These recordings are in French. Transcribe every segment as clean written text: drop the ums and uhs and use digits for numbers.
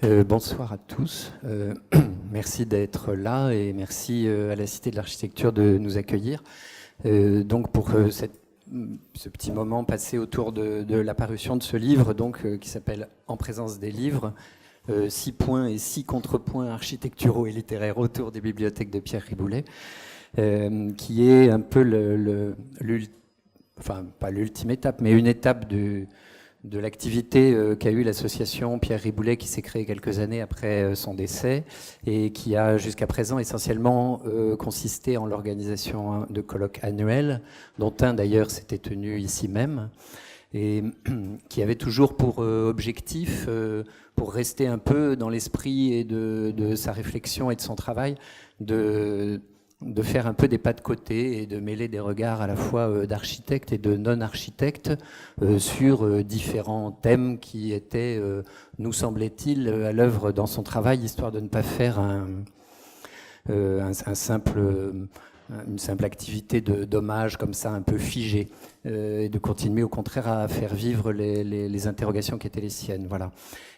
Bonsoir à tous. Merci d'être là et merci à la Cité de l'Architecture de nous accueillir. Donc pour ce petit moment passé autour de la parution de ce livre qui s'appelle En présence des livres, 6 points et 6 contrepoints architecturaux et littéraires autour des bibliothèques de Pierre Riboulet, qui est un peu enfin pas l'ultime étape, mais une étape de l'activité qu'a eue l'association Pierre Riboulet, qui s'est créée quelques années après son décès et qui a jusqu'à présent essentiellement consisté en l'organisation de colloques annuels, dont un d'ailleurs s'était tenu ici même, et qui avait toujours pour objectif, pour rester un peu dans l'esprit et de sa réflexion et de son travail, de faire un peu des pas de côté et de mêler des regards à la fois d'architectes et de non-architectes sur différents thèmes qui étaient, nous semblait-il, à l'œuvre dans son travail, histoire de ne pas faire une simple activité d'hommage comme ça, un peu figée, et de continuer au contraire à faire vivre les interrogations qui étaient les siennes. Voilà.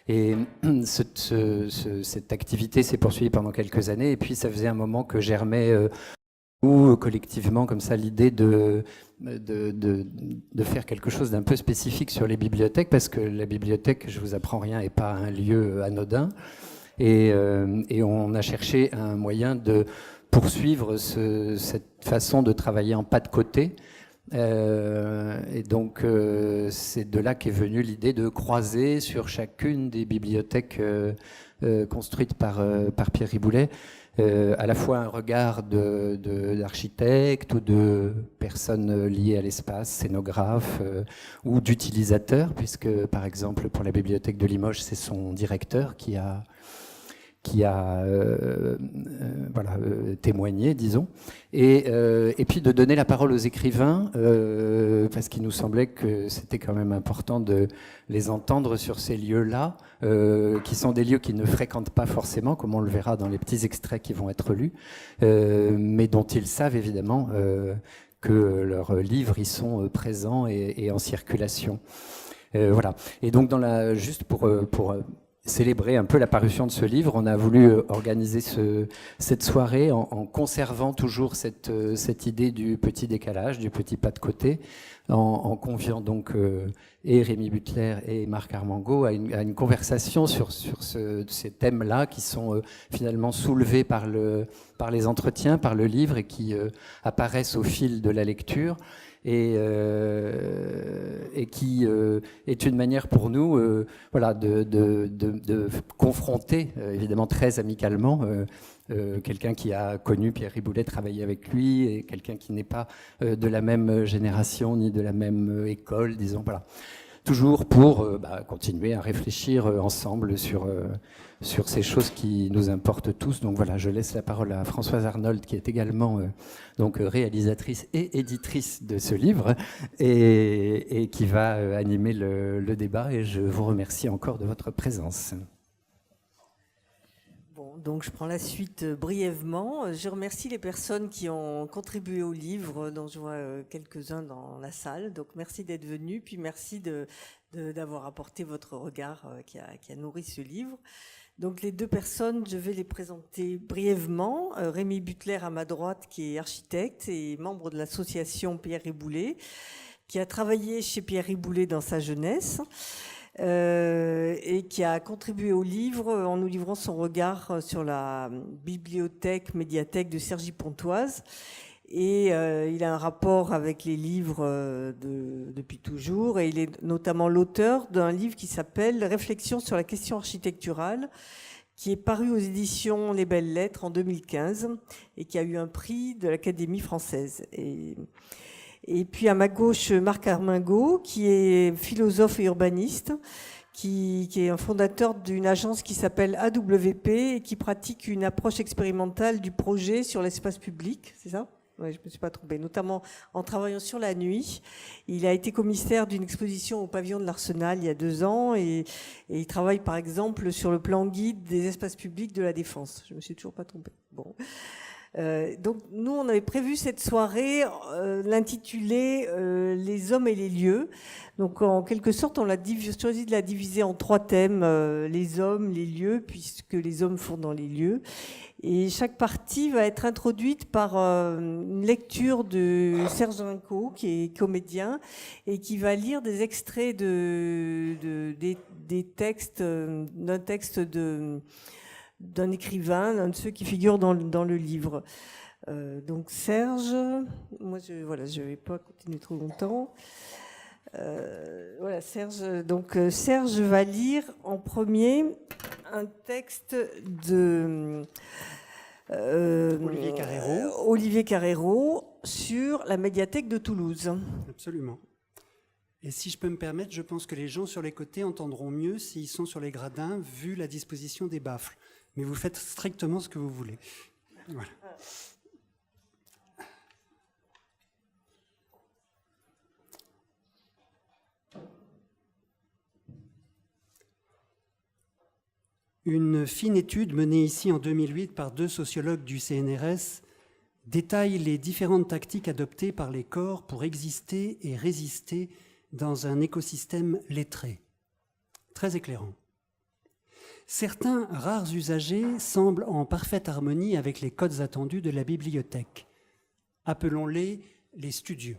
Et cette activité s'est poursuivie pendant quelques années, et puis ça faisait un moment que germait collectivement comme ça l'idée de faire quelque chose d'un peu spécifique sur les bibliothèques, parce que la bibliothèque, je vous apprends rien, n'est pas un lieu anodin, et on a cherché un moyen de poursuivre cette façon de travailler en pas de côté. Et donc c'est de là qu'est venue l'idée de croiser sur chacune des bibliothèques construites par Pierre Riboulet à la fois un regard d'architecte ou de personnes liées à l'espace, scénographe ou d'utilisateurs, puisque par exemple pour la bibliothèque de Limoges, c'est son directeur qui a témoigné, disons, et puis de donner la parole aux écrivains, parce qu'il nous semblait que c'était quand même important de les entendre sur ces lieux-là, qui sont des lieux qu'ils ne fréquentent pas forcément, comme on le verra dans les petits extraits qui vont être lus, mais dont ils savent évidemment que leurs livres y sont présents et en circulation. Voilà. Et donc juste pour célébrer un peu la parution de ce livre, on a voulu organiser cette soirée en conservant toujours cette idée du petit décalage, du petit pas de côté, en conviant donc et Rémi Butler et Marc Armengaud à une conversation sur ces thèmes-là qui sont finalement soulevés par les entretiens, par le livre, et qui apparaissent au fil de la lecture. Et qui est une manière pour nous de confronter, évidemment très amicalement, quelqu'un qui a connu Pierre Riboulet, travaillé avec lui, et quelqu'un qui n'est pas de la même génération ni de la même école, disons. Voilà. Toujours pour continuer à réfléchir ensemble sur ces choses qui nous importent tous. Donc voilà, je laisse la parole à Françoise Arnold, qui est également réalisatrice et éditrice de ce livre, et qui va animer le débat. Et je vous remercie encore de votre présence. Bon, donc je prends la suite brièvement. Je remercie les personnes qui ont contribué au livre, dont je vois quelques-uns dans la salle. Donc merci d'être venus, puis merci d'avoir apporté votre regard qui a nourri ce livre. Donc les deux personnes, je vais les présenter brièvement. Rémi Butler à ma droite, qui est architecte et membre de l'association Pierre Riboulet, qui a travaillé chez Pierre Riboulet dans sa jeunesse. Et qui a contribué au livre en nous livrant son regard sur la bibliothèque, médiathèque de Cergy-Pontoise. Et il a un rapport avec les livres depuis toujours. Et il est notamment l'auteur d'un livre qui s'appelle « Réflexions sur la question architecturale », qui est paru aux éditions Les Belles Lettres en 2015 et qui a eu un prix de l'Académie française. Et puis à ma gauche, Marc Armengaud, qui est philosophe et urbaniste, qui est un fondateur d'une agence qui s'appelle AWP et qui pratique une approche expérimentale du projet sur l'espace public, c'est ça ? Oui, je ne me suis pas trompée, notamment en travaillant sur la nuit. Il a été commissaire d'une exposition au pavillon de l'Arsenal il y a 2 ans et il travaille par exemple sur le plan guide des espaces publics de la Défense. Je ne me suis toujours pas trompée. Bon. Donc nous, on avait prévu cette soirée, l'intituler Les hommes et les lieux. Donc en quelque sorte, on a choisi de la diviser en 3 thèmes, les hommes, les lieux, puisque les hommes font dans les lieux. Et chaque partie va être introduite par une lecture de Serge Rinco, qui est comédien, et qui va lire des extraits des textes, d'un texte d'un écrivain, l'un de ceux qui figurent dans le livre. Donc Serge, moi je vais pas continuer trop longtemps. Serge. Donc Serge va lire en premier un texte de Olivier Carrero sur la médiathèque de Toulouse. Absolument. Et si je peux me permettre, je pense que les gens sur les côtés entendront mieux s'ils sont sur les gradins, vu la disposition des baffles. Mais vous faites strictement ce que vous voulez. Voilà. Une fine étude menée ici en 2008 par 2 sociologues du CNRS détaille les différentes tactiques adoptées par les corps pour exister et résister dans un écosystème lettré. Très éclairant. Certains rares usagers semblent en parfaite harmonie avec les codes attendus de la bibliothèque. Appelons-les les studieux.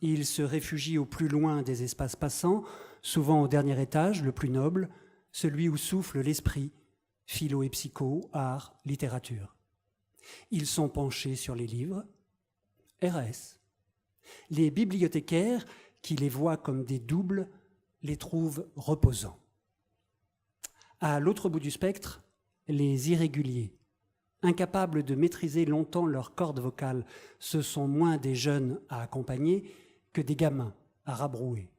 Ils se réfugient au plus loin des espaces passants, souvent au dernier étage, le plus noble, celui où souffle l'esprit, philo et psycho, art, littérature. Ils sont penchés sur les livres, RS. Les bibliothécaires, qui les voient comme des doubles, les trouvent reposants. À l'autre bout du spectre, les irréguliers, incapables de maîtriser longtemps leur corde vocale, ce sont moins des jeunes à accompagner que des gamins à rabrouer.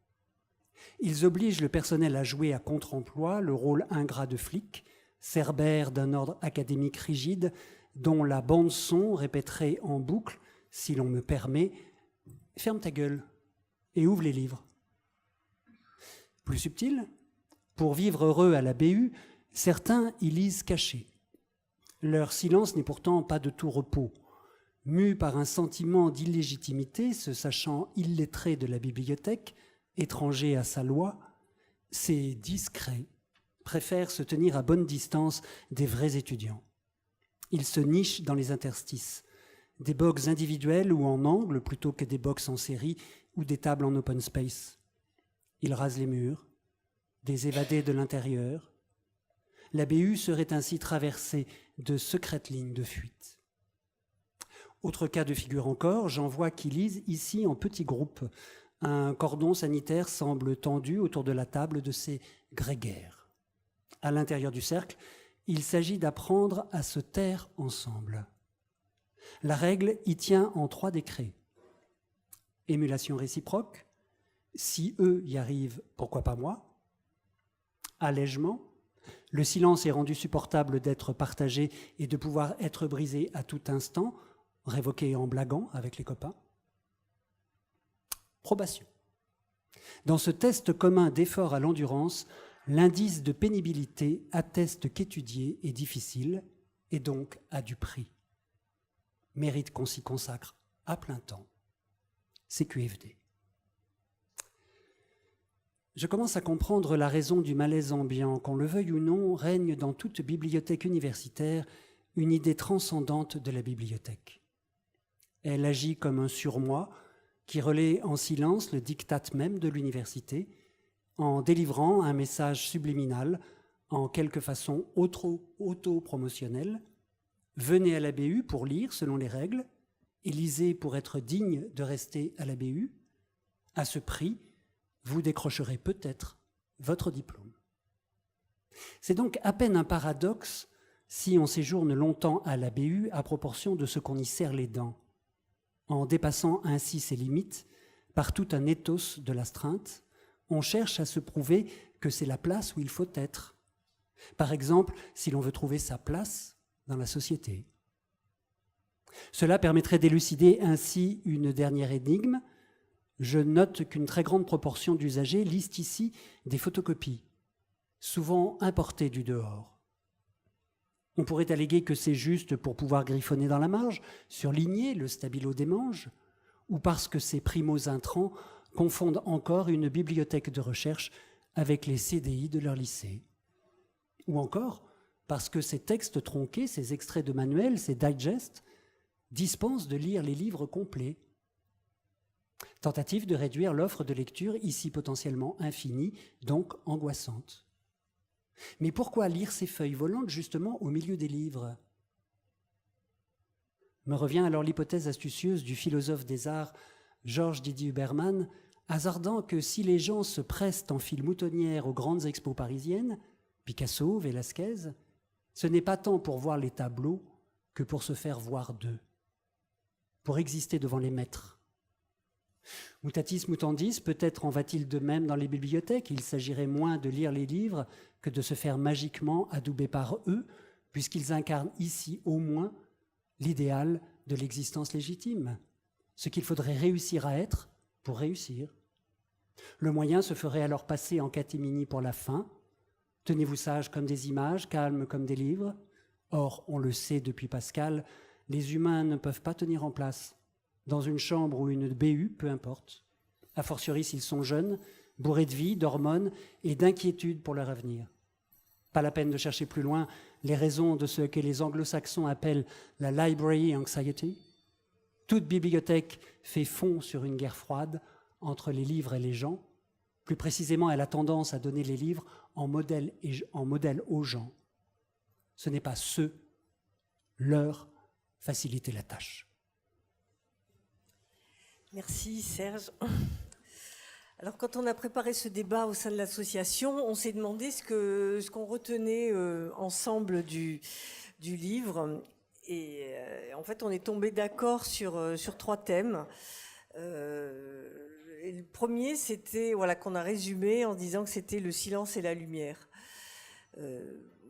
Ils obligent le personnel à jouer à contre-emploi le rôle ingrat de flic, cerbère d'un ordre académique rigide, dont la bande-son répéterait en boucle, si l'on me permet, « Ferme ta gueule et ouvre les livres ». Plus subtil, pour vivre heureux à la BU, certains y lisent cachés. Leur silence n'est pourtant pas de tout repos. Mus par un sentiment d'illégitimité, se sachant illettrés de la bibliothèque, étrangers à sa loi, ces discrets préfèrent se tenir à bonne distance des vrais étudiants. Ils se nichent dans les interstices, des box individuels ou en angle plutôt que des box en série ou des tables en open space. Ils rasent les murs, des évadés de l'intérieur. La BU serait ainsi traversée de secrètes lignes de fuite. Autre cas de figure encore, j'en vois qui lisent ici en petits groupes. Un cordon sanitaire semble tendu autour de la table de ces grégaires. À l'intérieur du cercle, il s'agit d'apprendre à se taire ensemble. La règle y tient en 3 décrets. Émulation réciproque, si eux y arrivent, pourquoi pas moi? Allègement, le silence est rendu supportable d'être partagé et de pouvoir être brisé à tout instant, révoqué en blaguant avec les copains. Probation. Dans ce test commun d'effort à l'endurance, l'indice de pénibilité atteste qu'étudier est difficile et donc a du prix. Mérite qu'on s'y consacre à plein temps. CQFD. Je commence à comprendre la raison du malaise ambiant. Qu'on le veuille ou non, règne dans toute bibliothèque universitaire une idée transcendante de la bibliothèque. Elle agit comme un surmoi qui relaie en silence le diktat même de l'université, en délivrant un message subliminal, en quelque façon auto-promotionnel. Venez à la BU pour lire selon les règles, et lisez pour être digne de rester à la BU. À ce prix, vous décrocherez peut-être votre diplôme. C'est donc à peine un paradoxe si on séjourne longtemps à la BU à proportion de ce qu'on y serre les dents, en dépassant ainsi ses limites par tout un ethos de l'astreinte. On cherche à se prouver que c'est la place où il faut être. Par exemple, si l'on veut trouver sa place dans la société. Cela permettrait d'élucider ainsi une dernière énigme. Je note qu'une très grande proportion d'usagers lisent ici des photocopies, souvent importées du dehors. On pourrait alléguer que c'est juste pour pouvoir griffonner dans la marge, surligner le stabilo des manches, ou parce que ces primo-intrants confondent encore une bibliothèque de recherche avec les CDI de leur lycée. Ou encore parce que ces textes tronqués, ces extraits de manuels, ces digests, dispensent de lire les livres complets. Tentative de réduire l'offre de lecture, ici potentiellement infinie, donc angoissante. Mais pourquoi lire ces feuilles volantes justement au milieu des livres ? Me revient alors l'hypothèse astucieuse du philosophe des arts Georges Didier Huberman, hasardant que si les gens se pressent en file moutonnière aux grandes expos parisiennes, Picasso, Velázquez, ce n'est pas tant pour voir les tableaux que pour se faire voir d'eux, pour exister devant les maîtres. Mutatis mutandis, peut-être en va-t-il de même dans les bibliothèques. Il s'agirait moins de lire les livres que de se faire magiquement adouber par eux, puisqu'ils incarnent ici au moins l'idéal de l'existence légitime, ce qu'il faudrait réussir à être pour réussir. Le moyen se ferait alors passer en catémini pour la fin. Tenez-vous sages comme des images, calmes comme des livres. Or, on le sait depuis Pascal, les humains ne peuvent pas tenir en place. Dans une chambre ou une BU, peu importe. A fortiori s'ils sont jeunes, bourrés de vie, d'hormones et d'inquiétudes pour leur avenir. Pas la peine de chercher plus loin les raisons de ce que les anglo-saxons appellent la library anxiety. Toute bibliothèque fait fond sur une guerre froide entre les livres et les gens. Plus précisément, elle a tendance à donner les livres en modèle aux gens. Ce n'est pas leur faciliter la tâche. Merci Serge. Alors quand on a préparé ce débat au sein de l'association, on s'est demandé ce qu'on retenait ensemble du livre. Et en fait, on est tombé d'accord sur 3 thèmes. Et le premier, c'était qu'on a résumé en disant que c'était le silence et la lumière.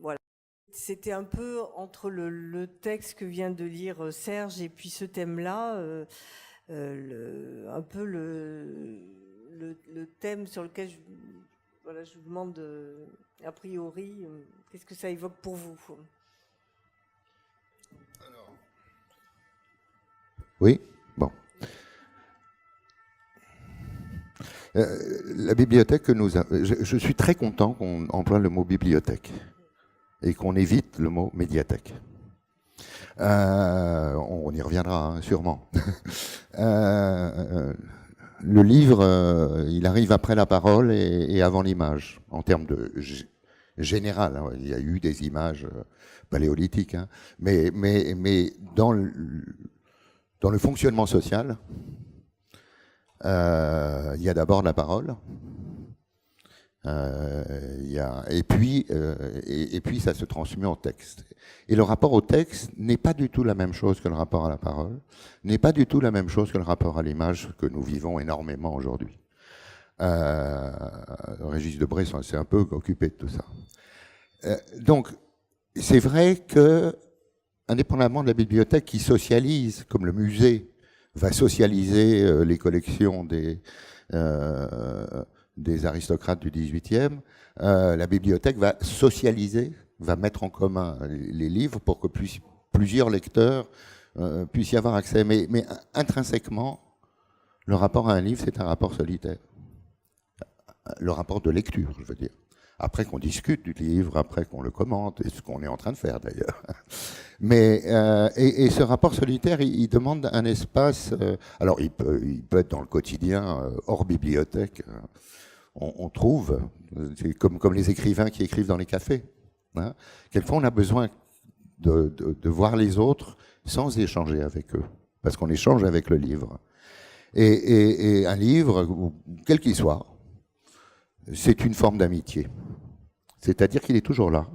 Voilà. C'était un peu entre le texte que vient de lire Serge et puis ce thème-là. Un peu le thème sur lequel je vous demande a priori qu'est-ce que ça évoque pour vous. Alors, oui, bon. La bibliothèque que je suis très content qu'on emploie le mot bibliothèque et qu'on évite le mot médiathèque. On y reviendra, hein, sûrement. Le livre, il arrive après la parole et avant l'image, en termes de général. Hein, il y a eu des images paléolithiques, hein, mais dans le fonctionnement social, il y a d'abord la parole. Et puis ça se transmet en texte. Et le rapport au texte n'est pas du tout la même chose que le rapport à la parole, n'est pas du tout la même chose que le rapport à l'image que nous vivons énormément aujourd'hui. Régis Debray s'est un peu occupé de tout ça. Donc, c'est vrai que, indépendamment de la bibliothèque qui socialise, comme le musée va socialiser les collections des aristocrates du XVIIIe, la bibliothèque va socialiser, va mettre en commun les livres pour que plusieurs lecteurs puissent y avoir accès. Mais intrinsèquement, le rapport à un livre, c'est un rapport solitaire. Le rapport de lecture, je veux dire. Après qu'on discute du livre, après qu'on le commente, et ce qu'on est en train de faire d'ailleurs. Mais et ce rapport solitaire, il demande un espace. Alors, il peut être dans le quotidien, hors bibliothèque. On trouve, c'est comme les écrivains qui écrivent dans les cafés. Hein. Quelquefois, on a besoin de voir les autres sans échanger avec eux, parce qu'on échange avec le livre. Et un livre, quel qu'il soit, c'est une forme d'amitié. C'est-à-dire qu'il est toujours là.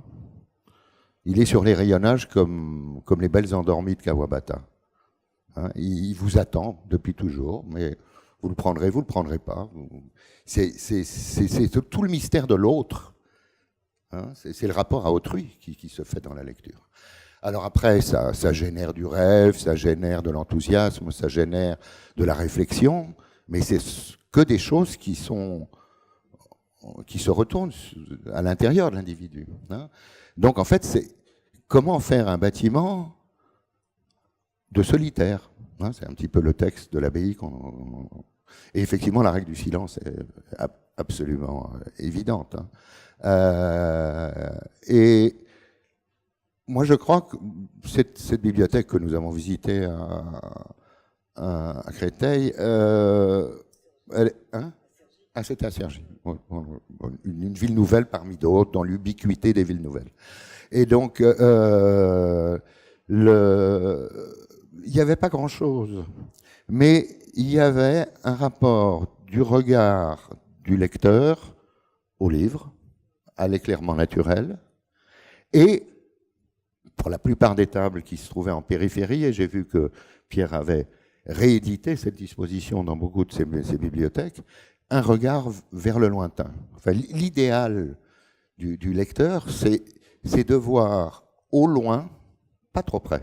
Il est sur les rayonnages comme les belles endormies de Kawabata. Hein, il vous attend depuis toujours, mais vous le prendrez pas. C'est tout le mystère de l'autre. Hein, c'est le rapport à autrui qui se fait dans la lecture. Alors après, ça génère du rêve, ça génère de l'enthousiasme, ça génère de la réflexion, mais c'est que des choses qui se retournent à l'intérieur de l'individu. Hein. Donc en fait, comment faire un bâtiment de solitaire, hein, c'est un petit peu le texte de l'abbaye. Et effectivement, la règle du silence est absolument évidente. Hein. Et moi, je crois que cette bibliothèque que nous avons visitée à Créteil, c'était à Cergy, une ville nouvelle parmi d'autres, dans l'ubiquité des villes nouvelles. Et donc, il n'y avait pas grand-chose, mais il y avait un rapport du regard du lecteur au livre, à l'éclairement naturel, et pour la plupart des tables qui se trouvaient en périphérie, et j'ai vu que Pierre avait réédité cette disposition dans beaucoup de ses bibliothèques, un regard vers le lointain. Enfin, l'idéal du lecteur, c'est de voir au loin, pas trop près.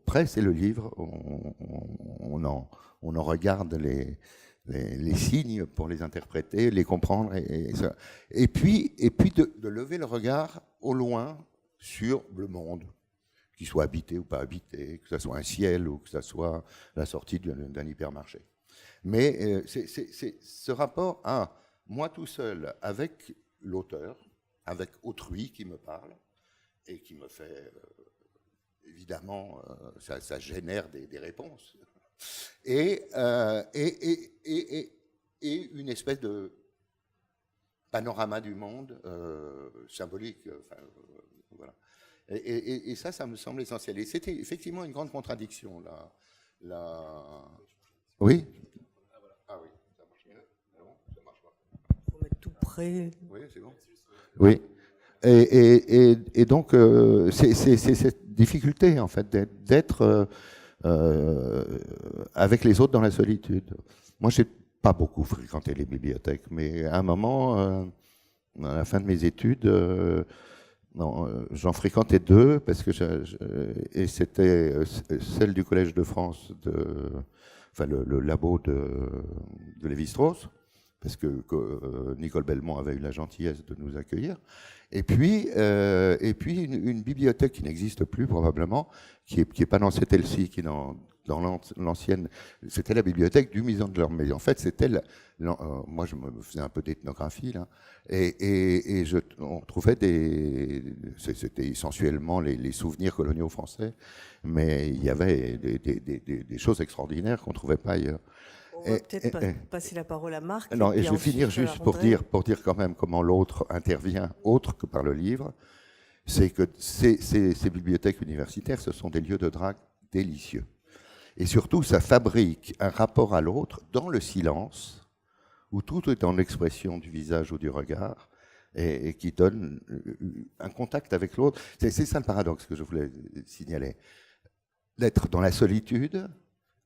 Près, c'est le livre, on en regarde les signes pour les interpréter, les comprendre, et puis de lever le regard au loin sur le monde, qu'il soit habité ou pas habité, que ce soit un ciel ou que ce soit la sortie d'un hypermarché. Mais c'est ce rapport à moi tout seul avec l'auteur, avec autrui qui me parle et qui me fait, évidemment, ça génère des réponses. Et une espèce de panorama du monde symbolique. Voilà. Et ça me semble essentiel. Et c'était effectivement une grande contradiction. Oui. Ah oui, ça marche mieux. Non, ça marche pas. Il faut mettre tout près. Oui, c'est bon. Oui. Et donc, c'est cette difficulté, en fait, d'être avec les autres dans la solitude. Moi, j'ai pas beaucoup fréquenté les bibliothèques, mais à un moment, à la fin de mes études, j'en fréquentais deux, parce que et c'était celle du Collège de France, enfin le labo de Lévi-Strauss, parce que Nicole Belmont avait eu la gentillesse de nous accueillir. Et puis une bibliothèque qui n'existe plus probablement, qui est pas dans cette LC, qui est dans l'ancienne, c'était la bibliothèque du Musée de l'Or. Mais en fait, c'était moi, je me faisais un peu d'ethnographie là, et on trouvait c'était essentiellement les souvenirs coloniaux français, mais il y avait des choses extraordinaires qu'on trouvait pas ailleurs. On va peut-être passer la parole à Marc. Non, et je vais finir juste pour dire quand même comment l'autre intervient, autre que par le livre, c'est que ces bibliothèques universitaires, ce sont des lieux de drague délicieux. Et surtout, ça fabrique un rapport à l'autre dans le silence, où tout est en l'expression du visage ou du regard, et qui donne un contact avec l'autre. C'est ça le paradoxe que je voulais signaler. D'être dans la solitude,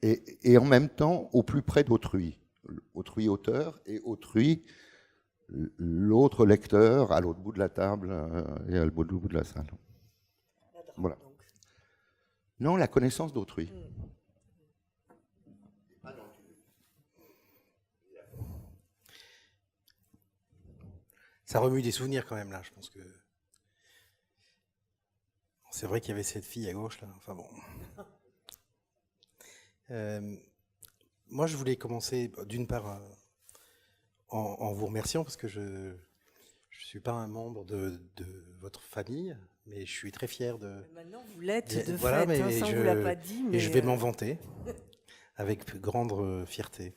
et en même temps au plus près d'autrui. Autrui auteur et autrui l'autre lecteur à l'autre bout de la table et à l'autre bout de la salle. Voilà. Non, la connaissance d'autrui. Ça remue des souvenirs quand même là, je pense que... C'est vrai qu'il y avait cette fille à gauche là, enfin bon... moi, je voulais commencer d'une part en vous remerciant parce que je ne suis pas un membre de votre famille, mais je suis très fier de... Maintenant, vous l'êtes de voilà, fait, mais ça on ne vous l'a pas dit. Mais et je vais m'en vanter avec grande fierté.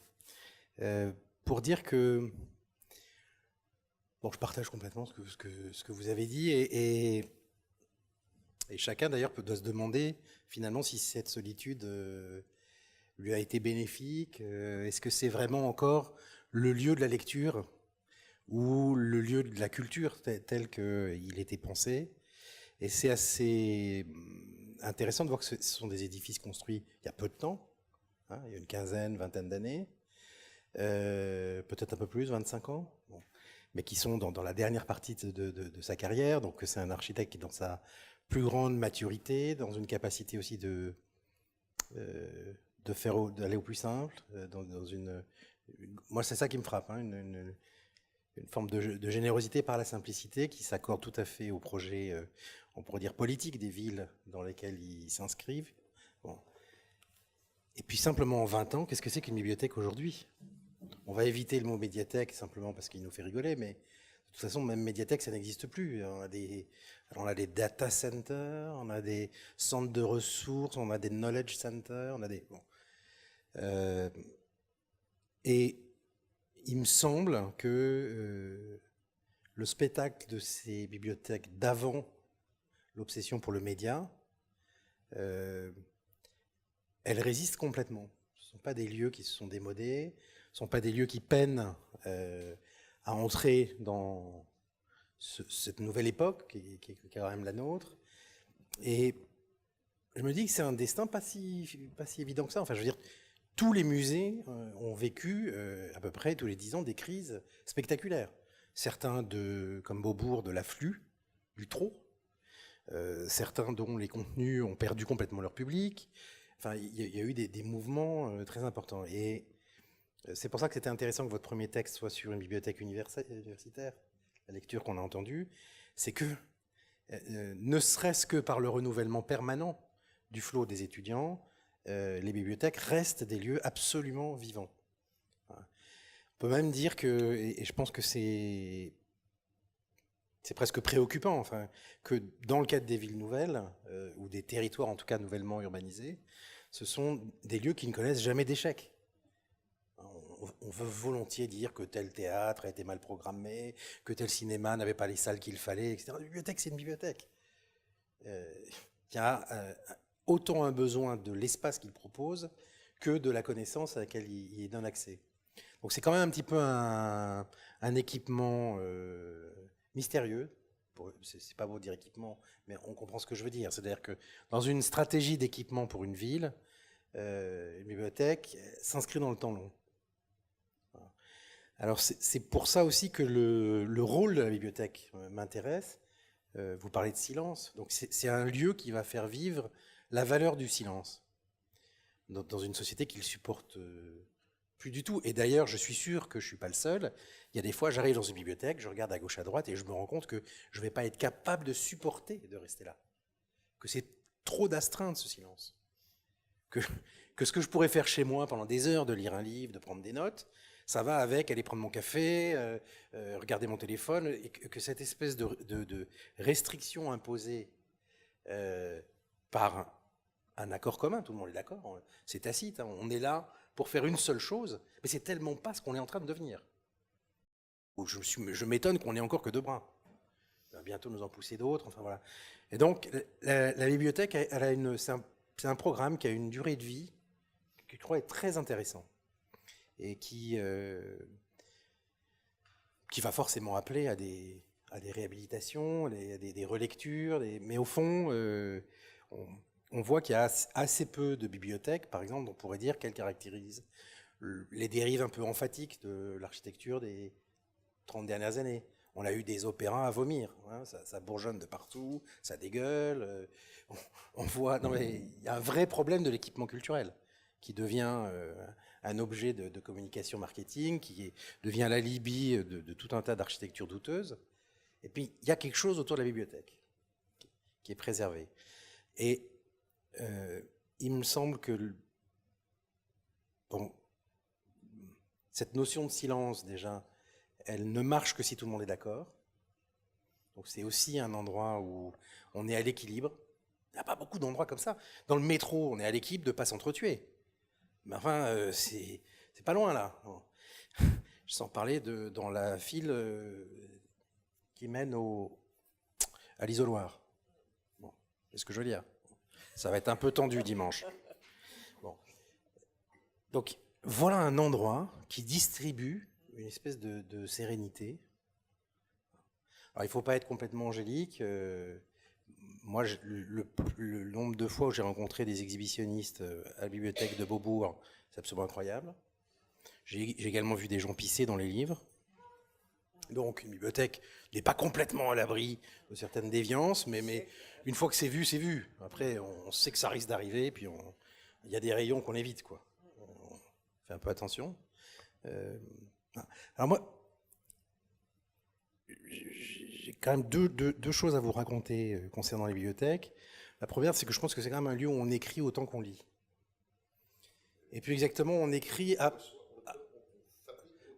Pour dire que... Bon, je partage complètement ce que vous avez dit et chacun d'ailleurs doit se demander finalement si cette solitude... lui a été bénéfique. Est-ce que c'est vraiment encore le lieu de la lecture ou le lieu de la culture tel qu'il était pensé? Et c'est assez intéressant de voir que ce sont des édifices construits il y a peu de temps, hein, il y a une quinzaine, vingtaine d'années, peut-être un peu plus, 25 ans, bon, mais qui sont dans la dernière partie de sa carrière. Donc c'est un architecte qui est dans sa plus grande maturité, dans une capacité aussi d'aller au plus simple, dans moi c'est ça qui me frappe, hein, une forme de générosité par la simplicité qui s'accorde tout à fait au projet, on pourrait dire, politique des villes dans lesquelles ils s'inscrivent. Bon. Et puis simplement en 20 ans, qu'est-ce que c'est qu'une bibliothèque aujourd'hui? On va éviter le mot médiathèque simplement parce qu'il nous fait rigoler, mais de toute façon, même médiathèque, ça n'existe plus. On a des data centers, on a des centres de ressources, on a des knowledge centers, on a des... Bon. Et il me semble que le spectacle de ces bibliothèques d'avant l'obsession pour le média, elles résistent complètement. Ce ne sont pas des lieux qui se sont démodés, ce ne sont pas des lieux qui peinent à entrer dans cette nouvelle époque qui est quand même la nôtre. Et je me dis que c'est un destin pas si évident que ça. Enfin, je veux dire, tous les musées ont vécu à peu près tous les 10 ans des crises spectaculaires. Certains, comme Beaubourg, de l'afflux, du trop. Certains dont les contenus ont perdu complètement leur public. Enfin, il y a eu des mouvements très importants. Et c'est pour ça que c'était intéressant que votre premier texte soit sur une bibliothèque universitaire, la lecture qu'on a entendue. C'est que, ne serait-ce que par le renouvellement permanent du flot des étudiants, les bibliothèques restent des lieux absolument vivants. On peut même dire que, et je pense que c'est presque préoccupant, enfin, que dans le cadre des villes nouvelles, ou des territoires en tout cas nouvellement urbanisés, ce sont des lieux qui ne connaissent jamais d'échec. On veut volontiers dire que tel théâtre a été mal programmé, que tel cinéma n'avait pas les salles qu'il fallait, etc. Une bibliothèque, c'est une bibliothèque. Il y a autant un besoin de l'espace qu'il propose que de la connaissance à laquelle il donne accès. Donc c'est quand même un petit peu un équipement mystérieux. C'est pas beau de dire équipement, mais on comprend ce que je veux dire. C'est-à-dire que dans une stratégie d'équipement pour une ville, une bibliothèque s'inscrit dans le temps long. Alors c'est pour ça aussi que le rôle de la bibliothèque m'intéresse. Vous parlez de silence, donc c'est un lieu qui va faire vivre la valeur du silence dans une société qui le supporte plus du tout. Et d'ailleurs, je suis sûr que je ne suis pas le seul. Il y a des fois, j'arrive dans une bibliothèque, je regarde à gauche, à droite, et je me rends compte que je ne vais pas être capable de supporter de rester là. Que c'est trop d'astreinte, ce silence. Que ce que je pourrais faire chez moi pendant des heures, de lire un livre, de prendre des notes, ça va avec aller prendre mon café, regarder mon téléphone, et que cette espèce de restriction imposée par un accord commun, tout le monde est d'accord, c'est tacite, hein, on est là pour faire une seule chose, mais c'est tellement pas ce qu'on est en train de devenir. Je m'étonne qu'on n'ait encore que 2 bras. Il va bientôt nous en pousser d'autres, enfin voilà. Et donc, la bibliothèque, c'est un programme qui a une durée de vie que je trouve très intéressant et qui va forcément appeler à des réhabilitations, à des relectures, mais au fond, on voit qu'il y a assez peu de bibliothèques, par exemple, on pourrait dire qu'elles caractérisent les dérives un peu emphatiques de l'architecture des 30 dernières années. On a eu des opéras à vomir, hein, ça bourgeonne de partout, ça dégueule. On voit, non mais il y a un vrai problème de l'équipement culturel qui devient un objet de communication marketing, qui devient l'alibi de tout un tas d'architectures douteuses. Et puis il y a quelque chose autour de la bibliothèque qui est préservé. Et il me semble que cette notion de silence, déjà, elle ne marche que si tout le monde est d'accord. Donc c'est aussi un endroit où on est à l'équilibre. Il n'y a pas beaucoup d'endroits comme ça. Dans le métro, on est à l'équilibre de ne pas s'entretuer. Mais enfin, c'est pas loin, là. Je sens parler dans la file qui mène à l'isoloir. Bon, c'est ce que je veux dire. Ça va être un peu tendu dimanche. Bon. Donc, voilà un endroit qui distribue une espèce de sérénité. Alors, il ne faut pas être complètement angélique. Moi, le nombre de fois où j'ai rencontré des exhibitionnistes à la bibliothèque de Beaubourg, c'est absolument incroyable. J'ai également vu des gens pisser dans les livres. Donc, une bibliothèque n'est pas complètement à l'abri de certaines déviances, mais une fois que c'est vu, c'est vu. Après, on sait que ça risque d'arriver, puis il y a des rayons qu'on évite, quoi. On fait un peu attention. Alors moi, j'ai quand même deux choses à vous raconter concernant les bibliothèques. La première, c'est que je pense que c'est quand même un lieu où on écrit autant qu'on lit. Et puis exactement, on écrit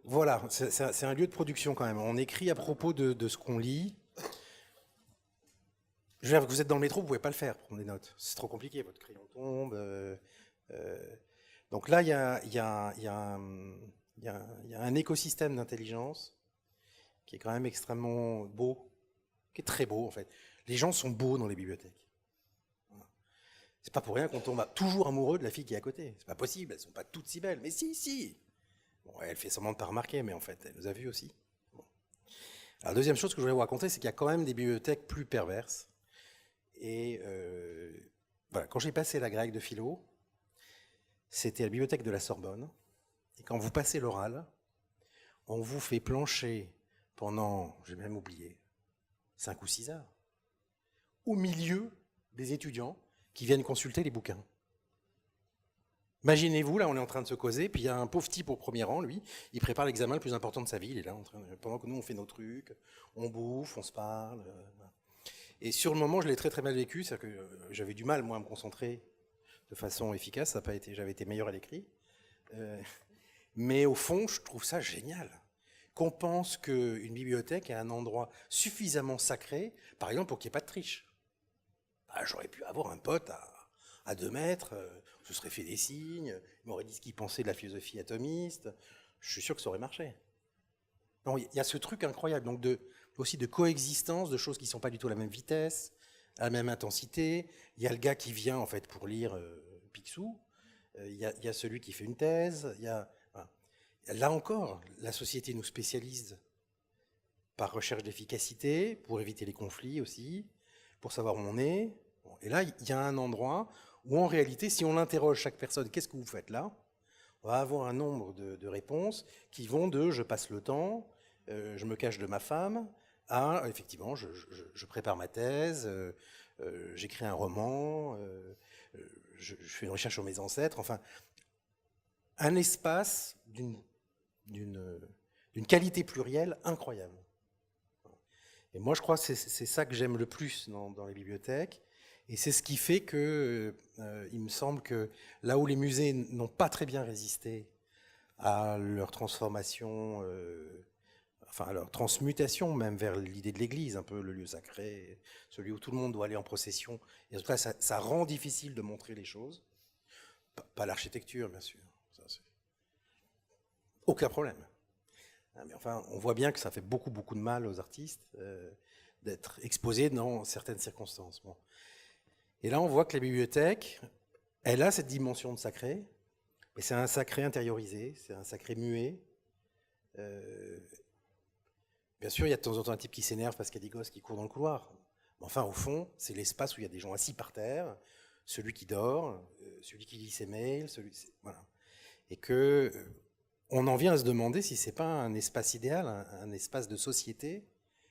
voilà, c'est un lieu de production quand même. On écrit à propos de ce qu'on lit. Je veux dire, vous êtes dans le métro, vous ne pouvez pas le faire, prendre des notes. C'est trop compliqué, votre crayon tombe. Donc là, il y a un écosystème d'intelligence qui est quand même extrêmement beau, qui est très beau en fait. Les gens sont beaux dans les bibliothèques. Voilà. C'est pas pour rien qu'on tombe toujours amoureux de la fille qui est à côté. C'est pas possible, elles sont pas toutes si belles. Mais si. Bon, elle fait semblant de pas remarquer, mais en fait, elle nous a vus aussi. Bon. Alors, deuxième chose que je voulais vous raconter, c'est qu'il y a quand même des bibliothèques plus perverses. Et voilà, quand j'ai passé la grecque de philo, c'était à la bibliothèque de la Sorbonne. Et quand vous passez l'oral, on vous fait plancher pendant, j'ai même oublié, 5 ou 6 heures, au milieu des étudiants qui viennent consulter les bouquins. Imaginez-vous, là, on est en train de se causer, puis il y a un pauvre type au premier rang, lui, il prépare l'examen le plus important de sa vie, il est là, pendant que nous, on fait nos trucs, on bouffe, on se parle. Voilà. Et sur le moment, je l'ai très très mal vécu, c'est-à-dire que j'avais du mal, moi, à me concentrer de façon efficace, j'avais été meilleur à l'écrit. Mais au fond, je trouve ça génial. Qu'on pense qu'une bibliothèque est un endroit suffisamment sacré, par exemple, pour qu'il n'y ait pas de triche. Ah, j'aurais pu avoir un pote à 2 mètres, se serait fait des signes, il m'aurait dit ce qu'il pensait de la philosophie atomiste, je suis sûr que ça aurait marché. Non, il y a ce truc incroyable, donc aussi de coexistence, de choses qui ne sont pas du tout à la même vitesse, à la même intensité. Il y a le gars qui vient en fait pour lire Picsou, il y a celui qui fait une thèse, voilà. Là encore, la société nous spécialise par recherche d'efficacité, pour éviter les conflits aussi, pour savoir où on est. Bon, et là, il y a un endroit où en réalité, si on interroge chaque personne, qu'est-ce que vous faites là ? On va avoir un nombre de réponses qui vont de « je passe le temps »,« je me cache de ma femme », à « effectivement, je prépare ma thèse, j'écris un roman, je fais une recherche sur mes ancêtres », enfin, un espace d'une qualité plurielle incroyable. Et moi, je crois que c'est ça que j'aime le plus dans les bibliothèques. Et c'est ce qui fait que, il me semble que là où les musées n'ont pas très bien résisté à leur transformation, enfin à leur transmutation même vers l'idée de l'Église, un peu le lieu sacré, celui où tout le monde doit aller en procession. Et en tout cas, ça rend difficile de montrer les choses. Pas l'architecture, bien sûr. Ça, c'est aucun problème. Mais enfin, on voit bien que ça fait beaucoup de mal aux artistes d'être exposés dans certaines circonstances. Bon. Et là, on voit que la bibliothèque, elle a cette dimension de sacré, mais c'est un sacré intériorisé, c'est un sacré muet. Bien sûr, il y a de temps en temps un type qui s'énerve parce qu'il y a des gosses qui courent dans le couloir. Mais enfin, au fond, c'est l'espace où il y a des gens assis par terre, celui qui dort, celui qui lit ses mails, voilà. Et que on en vient à se demander si c'est pas un espace idéal, un espace de société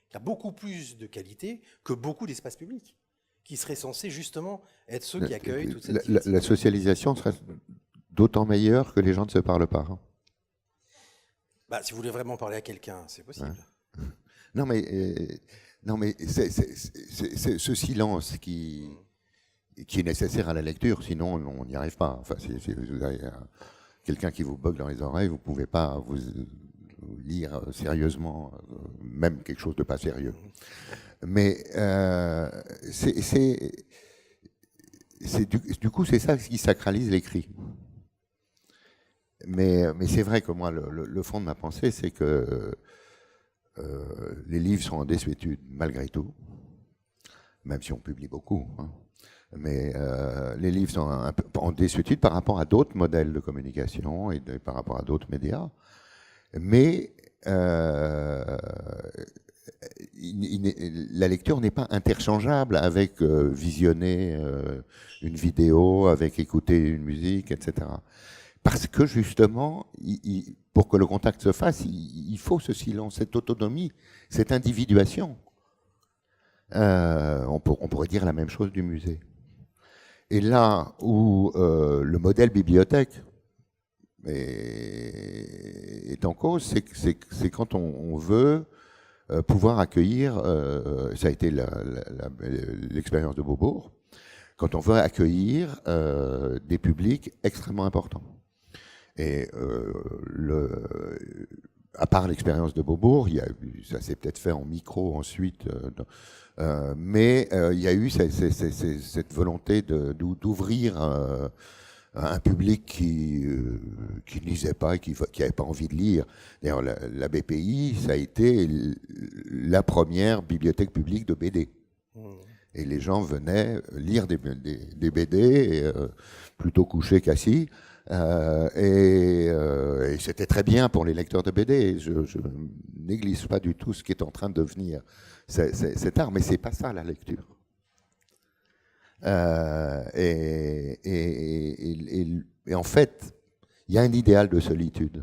qui a beaucoup plus de qualité que beaucoup d'espaces publics, qui seraient censés justement être ceux qui accueillent toute cette diversité. La socialisation serait d'autant meilleure que les gens ne se parlent pas. Hein. Bah, si vous voulez vraiment parler à quelqu'un, c'est possible. Ouais. Non, mais c'est ce silence qui est nécessaire à la lecture, sinon on n'y arrive pas. Enfin, si vous avez quelqu'un qui vous bogue dans les oreilles, vous ne pouvez pas vous lire sérieusement, même quelque chose de pas sérieux. Mais du coup, c'est ça qui sacralise l'écrit. Mais c'est vrai que moi, le fond de ma pensée, c'est que les livres sont en désuétude, malgré tout, même si on publie beaucoup. Hein. Mais les livres sont un peu en désuétude par rapport à d'autres modèles de communication et par rapport à d'autres médias. Mais la lecture n'est pas interchangeable avec visionner une vidéo, avec écouter une musique, etc. Parce que justement, pour que le contact se fasse, il faut ce silence, cette autonomie, cette individuation. On pourrait dire la même chose du musée. Et là où le modèle bibliothèque est en cause, c'est quand on veut pouvoir accueillir, ça a été l'expérience de Beaubourg, quand on veut accueillir des publics extrêmement importants. Et à part l'expérience de Beaubourg, ça s'est peut-être fait en micro ensuite, mais il y a eu cette volonté d'ouvrir un public qui ne lisait pas et qui n'avait pas envie de lire. D'ailleurs, la BPI, ça a été la première bibliothèque publique de BD. Et les gens venaient lire des BD, plutôt couchés qu'assis. Et c'était très bien pour les lecteurs de BD. Je ne néglige pas du tout ce qui est en train de devenir cet art, mais c'est pas ça la lecture. Et en fait, il y a un idéal de solitude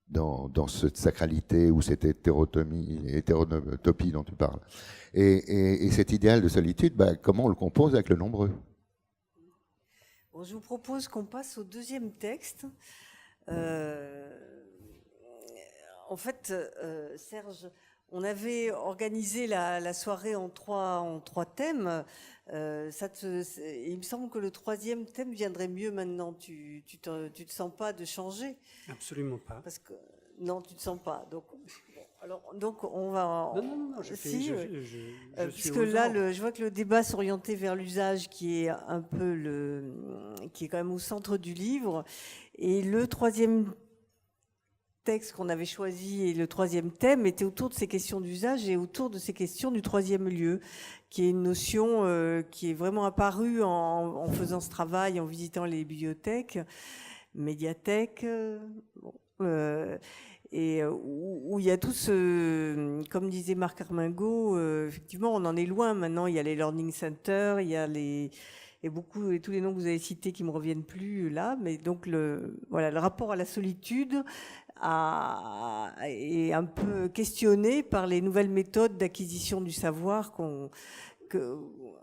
dans cette sacralité ou cette hétérotopie dont tu parles. Et cet idéal de solitude, comment on le compose avec le nombreux? Bon, je vous propose qu'on passe au deuxième texte. En fait, Serge, on avait organisé la soirée en trois thèmes. Il me semble que le troisième thème viendrait mieux maintenant. Tu te sens pas de changer? Absolument pas. Parce que non, tu te sens pas. Donc on va. Non, je suis puisque là, je vois que le débat s'orientait vers l'usage, qui est un peu qui est quand même au centre du livre. Et le troisième texte qu'on avait choisi et le troisième thème était autour de ces questions d'usage et autour de ces questions du troisième lieu, qui est une notion qui est vraiment apparue en faisant ce travail, en visitant les bibliothèques, médiathèques, et où il y a tout ce, comme disait Marc Armingaud, effectivement, on en est loin maintenant. Il y a les learning centers, il y a et tous les noms que vous avez cités qui me reviennent plus là, mais donc le rapport à la solitude est un peu questionné par les nouvelles méthodes d'acquisition du savoir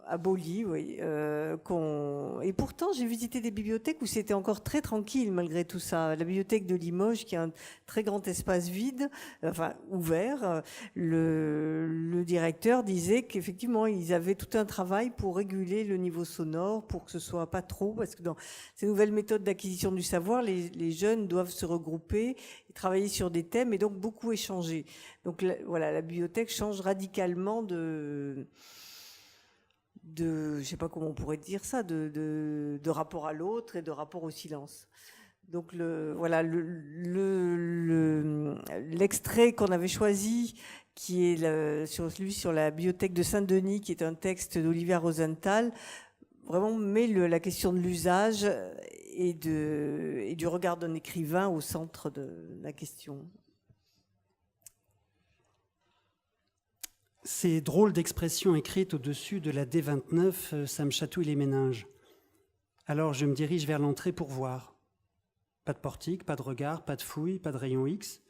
abolies, oui. Et pourtant, j'ai visité des bibliothèques où c'était encore très tranquille malgré tout ça. La bibliothèque de Limoges, qui est un très grand espace vide, enfin ouvert, le directeur disait qu'effectivement, ils avaient tout un travail pour réguler le niveau sonore, pour que ce soit pas trop, parce que dans ces nouvelles méthodes d'acquisition du savoir, les jeunes doivent se regrouper et travailler sur des thèmes et donc beaucoup échanger. Donc la bibliothèque change radicalement je sais pas comment on pourrait dire ça, de rapport à l'autre et de rapport au silence. Donc l'extrait qu'on avait choisi, qui est celui sur la bibliothèque de Saint-Denis, qui est un texte d'Olivia Rosenthal, vraiment met la question de l'usage et du regard d'un écrivain au centre de la question. Ces drôles d'expressions écrites au-dessus de la D29, ça me chatouille les méninges. Alors je me dirige vers l'entrée pour voir. Pas de portique, pas de regard, pas de fouille, pas de rayon X.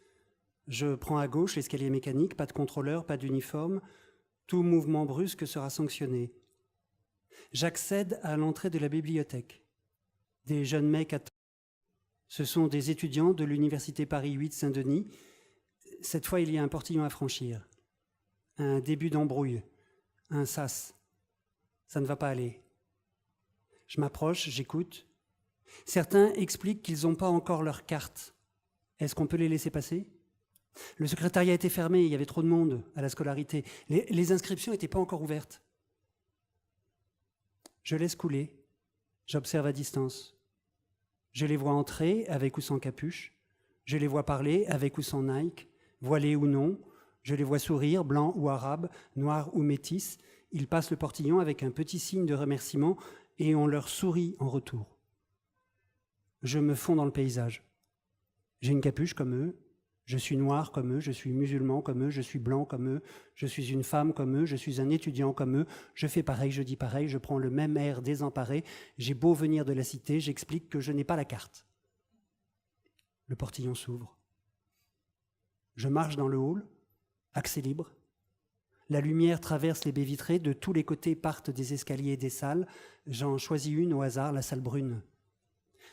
Je prends à gauche l'escalier mécanique, pas de contrôleur, pas d'uniforme. Tout mouvement brusque sera sanctionné. J'accède à l'entrée de la bibliothèque. Des jeunes mecs attendent. Ce sont des étudiants de l'université Paris 8 Saint-Denis. Cette fois, il y a un portillon à franchir. Un début d'embrouille, un sas. Ça ne va pas aller. Je m'approche, j'écoute. Certains expliquent qu'ils n'ont pas encore leur carte. Est-ce qu'on peut les laisser passer? Le secrétariat était fermé, il y avait trop de monde à la scolarité. Les inscriptions n'étaient pas encore ouvertes. Je laisse couler, j'observe à distance. Je les vois entrer avec ou sans capuche. Je les vois parler avec ou sans Nike, voilés ou non. Je les vois sourire, blancs ou arabes, noirs ou métis. Ils passent le portillon avec un petit signe de remerciement et on leur sourit en retour. Je me fonds dans le paysage. J'ai une capuche comme eux, je suis noir comme eux, je suis musulman comme eux, je suis blanc comme eux, je suis une femme comme eux, je suis un étudiant comme eux, je fais pareil, je dis pareil, je prends le même air désemparé, j'ai beau venir de la cité, j'explique que je n'ai pas la carte. Le portillon s'ouvre. Je marche dans le hall, accès libre. La lumière traverse les baies vitrées, de tous les côtés partent des escaliers et des salles. J'en choisis une au hasard, la salle brune.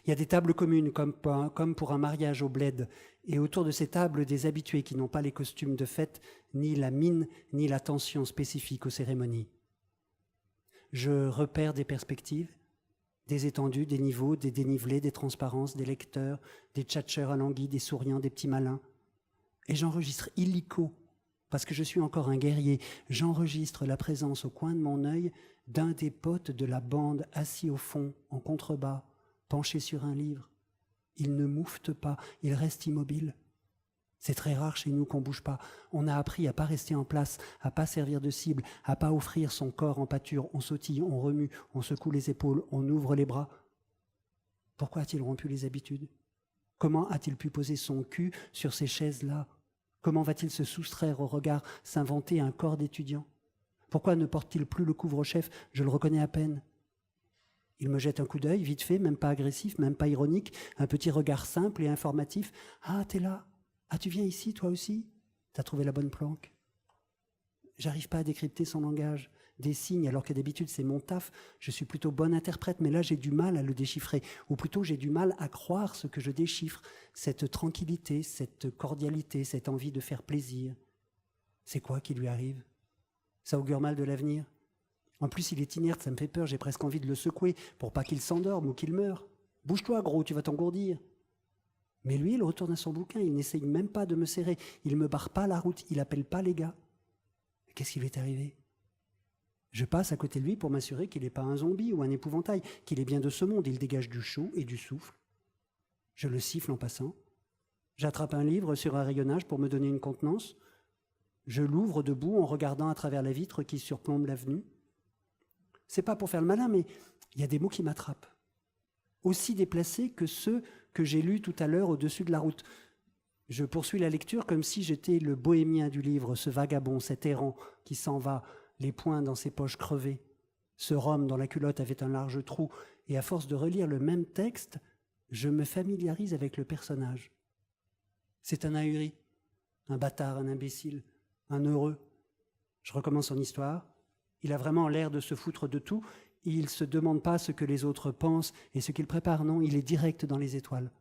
Il y a des tables communes, comme pour un mariage au bled, et autour de ces tables, des habitués qui n'ont pas les costumes de fête, ni la mine, ni l'attention spécifique aux cérémonies. Je repère des perspectives, des étendues, des niveaux, des dénivelés, des transparences, des lecteurs, des tchatcheurs alanguis, des souriants, des petits malins. Et j'enregistre illico, parce que je suis encore un guerrier, j'enregistre la présence au coin de mon œil d'un des potes de la bande assis au fond, en contrebas, penché sur un livre. Il ne moufte pas, il reste immobile. C'est très rare chez nous qu'on ne bouge pas. On a appris à ne pas rester en place, à ne pas servir de cible, à ne pas offrir son corps en pâture. On sautille, on remue, on secoue les épaules, on ouvre les bras. Pourquoi a-t-il rompu les habitudes? Comment a-t-il pu poser son cul sur ces chaises-là? Comment va-t-il se soustraire au regard, s'inventer un corps d'étudiant? Pourquoi ne porte-t-il plus le couvre-chef? Je le reconnais à peine. Il me jette un coup d'œil, vite fait, même pas agressif, même pas ironique, un petit regard simple et informatif. « Ah, t'es là? Ah, tu viens ici, toi aussi? T'as trouvé la bonne planque ?» J'arrive pas à décrypter son langage, des signes, alors que d'habitude c'est mon taf. Je suis plutôt bonne interprète, mais là j'ai du mal à le déchiffrer. Ou plutôt j'ai du mal à croire ce que je déchiffre, cette tranquillité, cette cordialité, cette envie de faire plaisir. C'est quoi qui lui arrive? Ça augure mal de l'avenir. En plus, il est inerte, ça me fait peur, j'ai presque envie de le secouer pour pas qu'il s'endorme ou qu'il meure. Bouge-toi, gros, tu vas t'engourdir. Mais lui, il retourne à son bouquin, il n'essaye même pas de me serrer, il me barre pas la route, il appelle pas les gars. Qu'est-ce qui lui est arrivé? Je passe à côté de lui pour m'assurer qu'il n'est pas un zombie ou un épouvantail, qu'il est bien de ce monde, il dégage du chaud et du souffle. Je le siffle en passant. J'attrape un livre sur un rayonnage pour me donner une contenance. Je l'ouvre debout en regardant à travers la vitre qui surplombe l'avenue. C'est pas pour faire le malin, mais il y a des mots qui m'attrapent. Aussi déplacés que ceux que j'ai lus tout à l'heure au-dessus de la route. Je poursuis la lecture comme si j'étais le bohémien du livre, ce vagabond, cet errant qui s'en va, les poings dans ses poches crevées. Ce rhum dont la culotte avait un large trou, et à force de relire le même texte, je me familiarise avec le personnage. C'est un ahuri, un bâtard, un imbécile, un heureux. Je recommence son histoire. Il a vraiment l'air de se foutre de tout. Il ne se demande pas ce que les autres pensent et ce qu'il prépare. Non, il est direct dans les étoiles.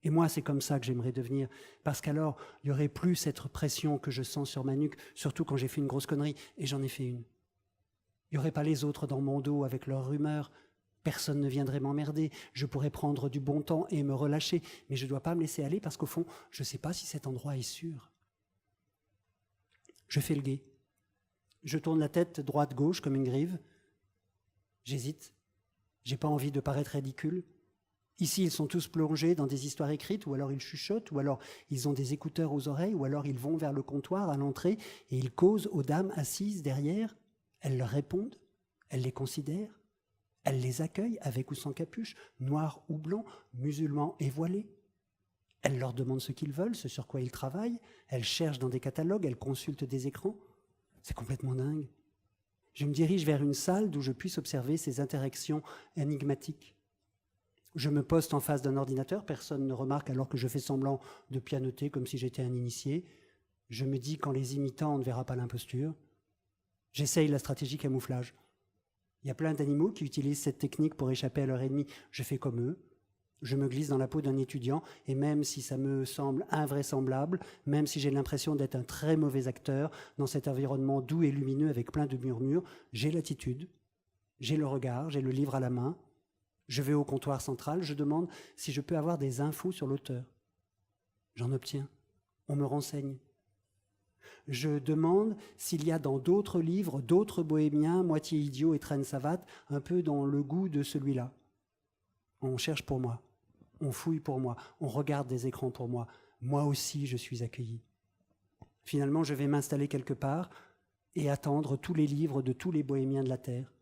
Et moi, c'est comme ça que j'aimerais devenir. Parce qu'alors, il n'y aurait plus cette pression que je sens sur ma nuque, surtout quand j'ai fait une grosse connerie, et j'en ai fait une. Il n'y aurait pas les autres dans mon dos avec leurs rumeurs. Personne ne viendrait m'emmerder. Je pourrais prendre du bon temps et me relâcher. Mais je ne dois pas me laisser aller parce qu'au fond, je ne sais pas si cet endroit est sûr. Je fais le guet. Je tourne la tête droite-gauche comme une grive. J'hésite. J'ai pas envie de paraître ridicule. Ici, ils sont tous plongés dans des histoires écrites, ou alors ils chuchotent, ou alors ils ont des écouteurs aux oreilles, ou alors ils vont vers le comptoir à l'entrée et ils causent aux dames assises derrière. Elles leur répondent, elles les considèrent, elles les accueillent avec ou sans capuche, noirs ou blancs, musulmans et voilés. Elles leur demandent ce qu'ils veulent, ce sur quoi ils travaillent, elles cherchent dans des catalogues, elles consultent des écrans. C'est complètement dingue. Je me dirige vers une salle d'où je puisse observer ces interactions énigmatiques. Je me poste en face d'un ordinateur, personne ne remarque alors que je fais semblant de pianoter comme si j'étais un initié. Je me dis qu'en les imitant, on ne verra pas l'imposture. J'essaye la stratégie camouflage. Il y a plein d'animaux qui utilisent cette technique pour échapper à leur ennemi. Je fais comme eux. Je me glisse dans la peau d'un étudiant et même si ça me semble invraisemblable, même si j'ai l'impression d'être un très mauvais acteur dans cet environnement doux et lumineux avec plein de murmures, j'ai l'attitude, j'ai le regard, j'ai le livre à la main. Je vais au comptoir central, je demande si je peux avoir des infos sur l'auteur. J'en obtiens. On me renseigne. Je demande s'il y a dans d'autres livres, d'autres bohémiens, moitié idiots et traîne savate, un peu dans le goût de celui-là. On cherche pour moi. On fouille pour moi. On regarde des écrans pour moi. Moi aussi, je suis accueilli. Finalement, je vais m'installer quelque part et attendre tous les livres de tous les bohémiens de la Terre.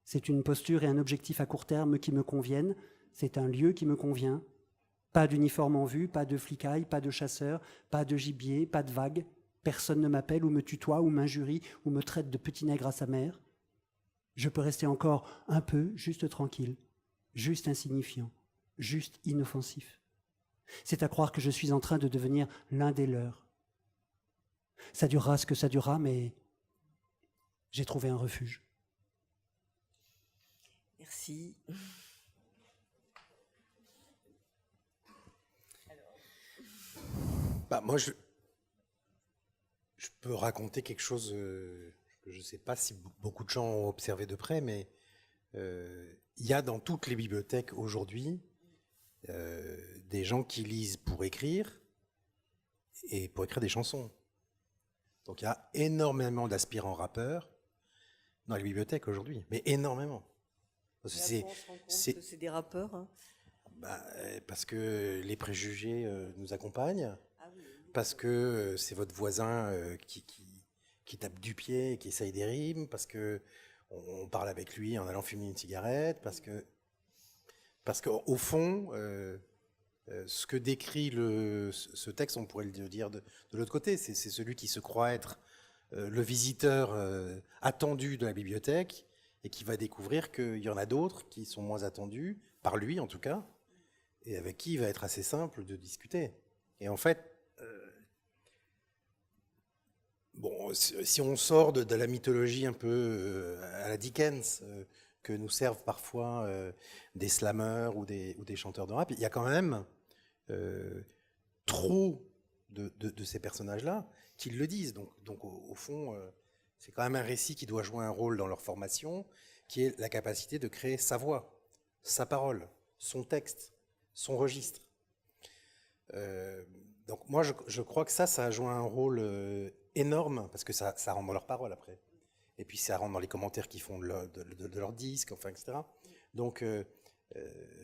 C'est une posture et un objectif à court terme qui me conviennent. C'est un lieu qui me convient. Pas d'uniforme en vue, pas de flicaille, pas de chasseur, pas de gibier, pas de vagues. Personne ne m'appelle ou me tutoie ou m'injurie ou me traite de petit nègre à sa mère. Je peux rester encore un peu, juste tranquille, juste insignifiant, juste inoffensif. C'est à croire que je suis en train de devenir l'un des leurs. Ça durera ce que ça durera, mais j'ai trouvé un refuge. Merci. Moi, je peux raconter quelque chose que je ne sais pas si beaucoup de gens ont observé de près, mais il y a dans toutes les bibliothèques aujourd'hui des gens qui lisent pour écrire et pour écrire des chansons. Donc il y a énormément d'aspirants rappeurs dans les bibliothèques aujourd'hui, mais énormément. C'est des rappeurs. Hein. Parce que les préjugés nous accompagnent, parce que c'est votre voisin qui tape du pied et qui essaye des rimes, parce que on parle avec lui en allant fumer une cigarette, parce qu'au fond, ce que décrit ce texte, on pourrait le dire de l'autre côté, c'est celui qui se croit être le visiteur attendu de la bibliothèque et qui va découvrir qu'il y en a d'autres qui sont moins attendus, par lui en tout cas, et avec qui il va être assez simple de discuter. Et en fait, si on sort de la mythologie un peu à la Dickens, que nous servent parfois des slammers ou des chanteurs de rap, il y a quand même trop de ces personnages-là qui le disent. Donc au fond, c'est quand même un récit qui doit jouer un rôle dans leur formation, qui est la capacité de créer sa voix, sa parole, son texte, son registre. Donc moi, je crois que ça a joué un rôle énorme, parce que ça rentre dans leur parole après. Et puis ça rentre dans les commentaires qu'ils font de leur disque, enfin, etc. Donc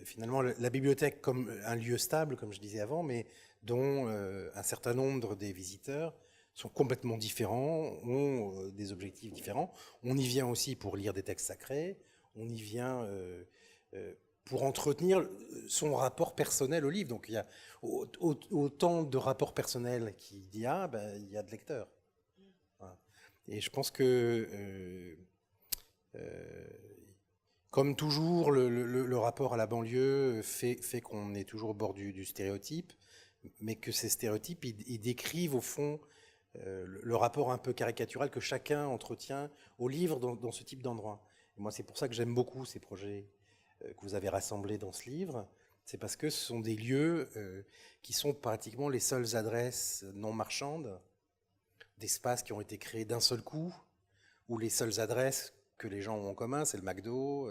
finalement, la bibliothèque comme un lieu stable, comme je disais avant, mais dont un certain nombre des visiteurs sont complètement différents, ont des objectifs différents. On y vient aussi pour lire des textes sacrés, on y vient pour entretenir son rapport personnel au livre. Donc il y a autant de rapports personnels qu'il y a, il y a de lecteurs. Voilà. Et je pense que, comme toujours, le rapport à la banlieue fait qu'on est toujours au bord du stéréotype, mais que ces stéréotypes, ils décrivent au fond le rapport un peu caricatural que chacun entretient au livre dans ce type d'endroit. Et moi, c'est pour ça que j'aime beaucoup ces projets que vous avez rassemblés dans ce livre. C'est parce que ce sont des lieux qui sont pratiquement les seules adresses non marchandes, d'espaces qui ont été créés d'un seul coup, ou les seules adresses que les gens ont en commun, c'est le McDo,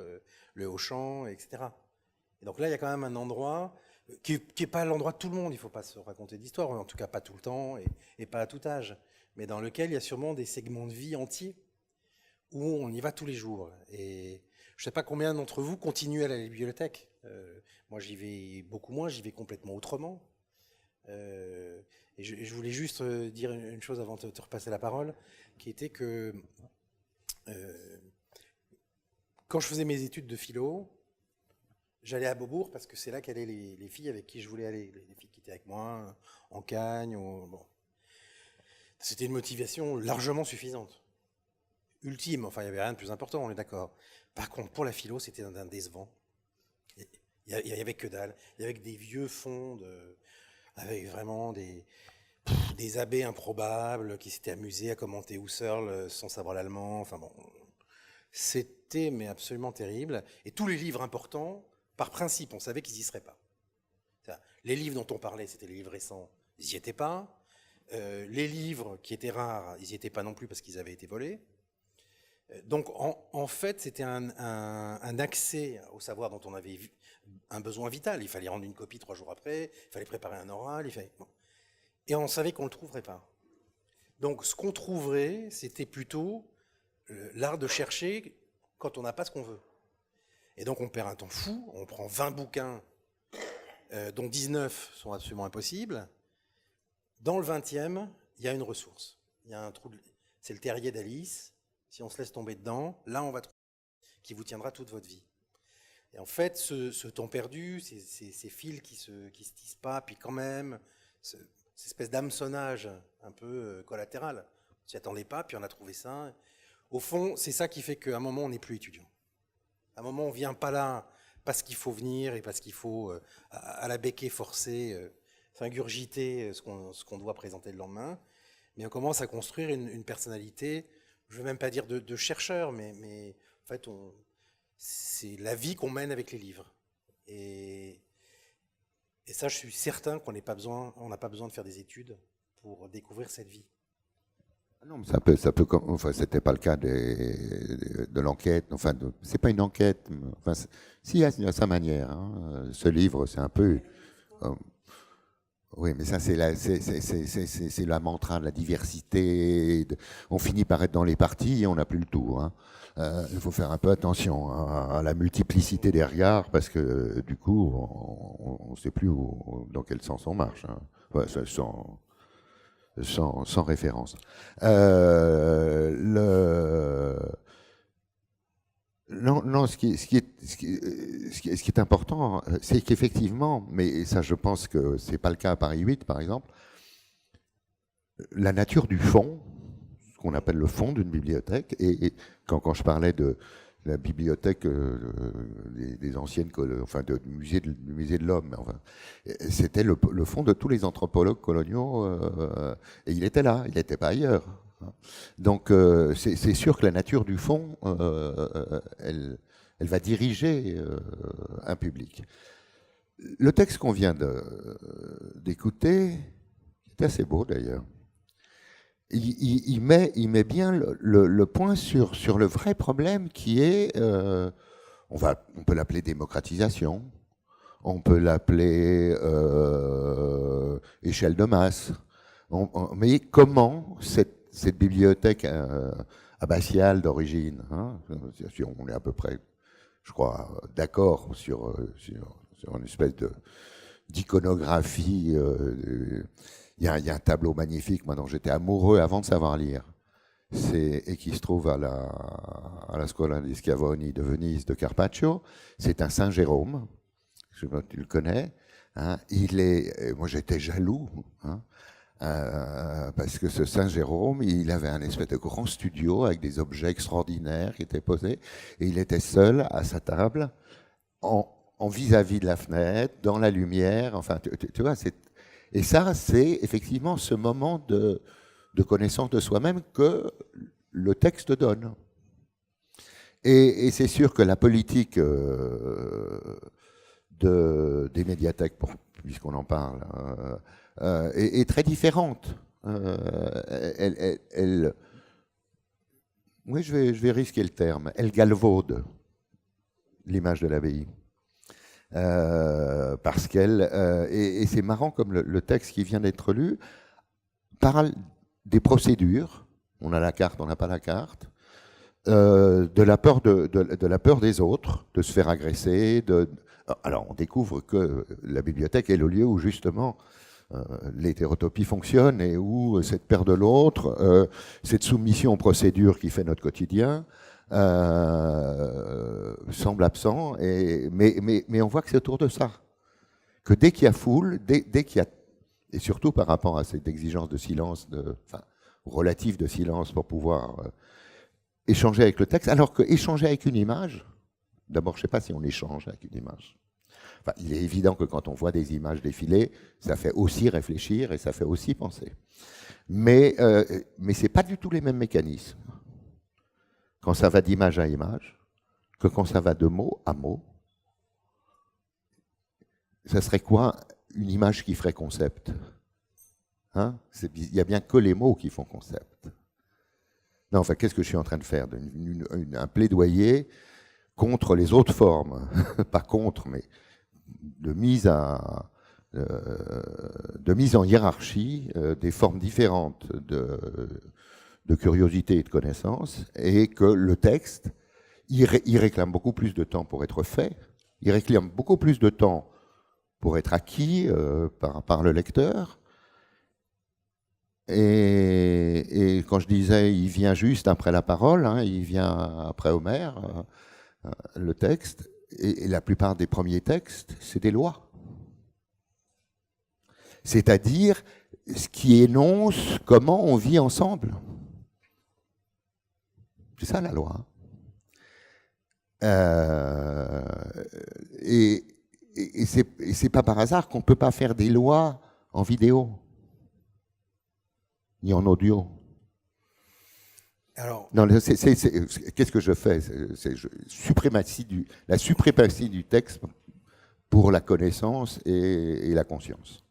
le Auchan, etc. Et donc là, il y a quand même un endroit qui n'est pas l'endroit de tout le monde, il ne faut pas se raconter d'histoire, en tout cas pas tout le temps et pas à tout âge, mais dans lequel il y a sûrement des segments de vie entiers où on y va tous les jours. Et je ne sais pas combien d'entre vous continuent à aller à la bibliothèque. Moi, j'y vais beaucoup moins, j'y vais complètement autrement. Et je voulais juste dire une chose avant de te repasser la parole, qui était que quand je faisais mes études de philo, j'allais à Beaubourg parce que c'est là qu'allaient les filles avec qui je voulais aller, les filles qui étaient avec moi, en Cagne. Bon. C'était une motivation largement suffisante. Ultime, enfin il n'y avait rien de plus important, on est d'accord. Par contre, pour la philo, c'était un décevant. Il n'y avait que dalle. Il y avait que des vieux fonds avec vraiment des abbés improbables qui s'étaient amusés à commenter Husserl sans savoir l'allemand. Enfin bon, c'était mais absolument terrible. Et tous les livres importants, par principe, on savait qu'ils n'y seraient pas. Les livres dont on parlait, c'était les livres récents, ils n'y étaient pas. Les livres qui étaient rares, ils n'y étaient pas non plus parce qu'ils avaient été volés. Donc en fait, c'était un accès au savoir dont on avait un besoin vital. Il fallait rendre une copie 3 jours après, il fallait préparer un oral, bon. Et on savait qu'on ne le trouverait pas. Donc ce qu'on trouverait, c'était plutôt l'art de chercher quand on n'a pas ce qu'on veut. Et donc on perd un temps fou, on prend 20 bouquins, dont 19 sont absolument impossibles. Dans le 20e, il y a une ressource. Il y a un trou c'est le terrier d'Alice. Si on se laisse tomber dedans, là on va trouver qui vous tiendra toute votre vie. Et en fait, ce temps perdu, ces fils qui se tissent pas, puis quand même, cette espèce d'hameçonnage un peu collatéral. On s'y attendait pas, puis on a trouvé ça. Au fond, c'est ça qui fait qu'à un moment, on n'est plus étudiant. À un moment, on vient pas là parce qu'il faut venir et parce qu'il faut, à la béquée forcée, ingurgiter ce qu'on doit présenter le lendemain. Mais on commence à construire une personnalité, je ne veux même pas dire de chercheur, mais en fait, c'est la vie qu'on mène avec les livres. Et ça, je suis certain qu'on n'a pas besoin de faire des études pour découvrir cette vie. Non, mais enfin, c'était pas le cas de l'enquête. Enfin, c'est pas une enquête. Enfin, si, il y a sa manière. Hein. Ce livre, c'est un peu. Oui, mais ça, c'est la mantra de la diversité. On finit par être dans les parties et on n'a plus le tout. Hein. Il faut faire un peu attention à la multiplicité des regards parce que du coup, on ne sait plus dans quel sens on marche. Hein. Ouais, sans référence. Non, ce qui est important, c'est qu'effectivement, mais ça je pense que c'est pas le cas à Paris 8 par exemple, la nature du fond, ce qu'on appelle le fond d'une bibliothèque, et quand je parlais de la bibliothèque des anciennes, enfin du musée de l'homme, enfin, c'était le fond de tous les anthropologues coloniaux, et il était là, il n'était pas ailleurs. Donc c'est sûr que la nature du fond, elle va diriger un public. Le texte qu'on vient d'écouter, c'est assez beau d'ailleurs, il met bien le point sur le vrai problème qui est, on peut l'appeler démocratisation, on peut l'appeler échelle de masse, mais comment cette bibliothèque abbatiale d'origine, hein, on est à peu près, je crois, d'accord sur une espèce d'iconographie. Il y a un tableau magnifique, moi dont j'étais amoureux avant de savoir lire, et qui se trouve à la Scuola di Schiavoni de Venise de Carpaccio. C'est un Saint Jérôme, je sais pas si tu le connais. Hein, moi j'étais jaloux. Hein, parce que ce Saint Jérôme, il avait un espèce de grand studio avec des objets extraordinaires qui étaient posés, et il était seul à sa table, en vis-à-vis de la fenêtre, dans la lumière, enfin, tu vois, et ça, c'est effectivement ce moment de connaissance de soi-même que le texte donne. Et c'est sûr que la politique des médiathèques, puisqu'on en parle, est très différente. Oui, je vais risquer le terme. Elle galvaude l'image de l'abbaye. Parce qu'elle... et c'est marrant comme le texte qui vient d'être lu parle des procédures. On a la carte, on n'a pas la carte. De la peur des autres, de se faire agresser. Alors, on découvre que la bibliothèque est le lieu où, justement, l'hétérotopie fonctionne et où cette peur de l'autre, cette soumission aux procédures qui fait notre quotidien, semble absent. Mais on voit que c'est autour de ça. Que dès qu'il y a foule, dès qu'il y a... Et surtout par rapport à cette exigence de silence, relative de silence pour pouvoir échanger avec le texte, alors que échanger avec une image, d'abord, je ne sais pas si on échange avec une image. Enfin, il est évident que quand on voit des images défiler, ça fait aussi réfléchir et ça fait aussi penser. Mais ce n'est pas du tout les mêmes mécanismes. Quand ça va d'image à image, que quand ça va de mot à mot, ça serait quoi une image qui ferait concept? Hein? Il n'y a bien que les mots qui font concept. Non, enfin, qu'est-ce que je suis en train de faire? Un plaidoyer contre les autres formes, pas contre, mais de mise en hiérarchie des formes différentes de curiosité et de connaissance, et que le texte, il réclame beaucoup plus de temps pour être fait, il réclame beaucoup plus de temps pour être acquis par le lecteur. Et quand je disais, il vient juste après la parole, hein, il vient après Homère, le texte, et la plupart des premiers textes, c'est des lois. C'est-à-dire ce qui énonce comment on vit ensemble. C'est ça la loi. Et c'est pas par hasard qu'on ne peut pas faire des lois en vidéo, ni en audio. Alors, non, qu'est-ce que je fais? La suprématie du texte pour la connaissance et la conscience,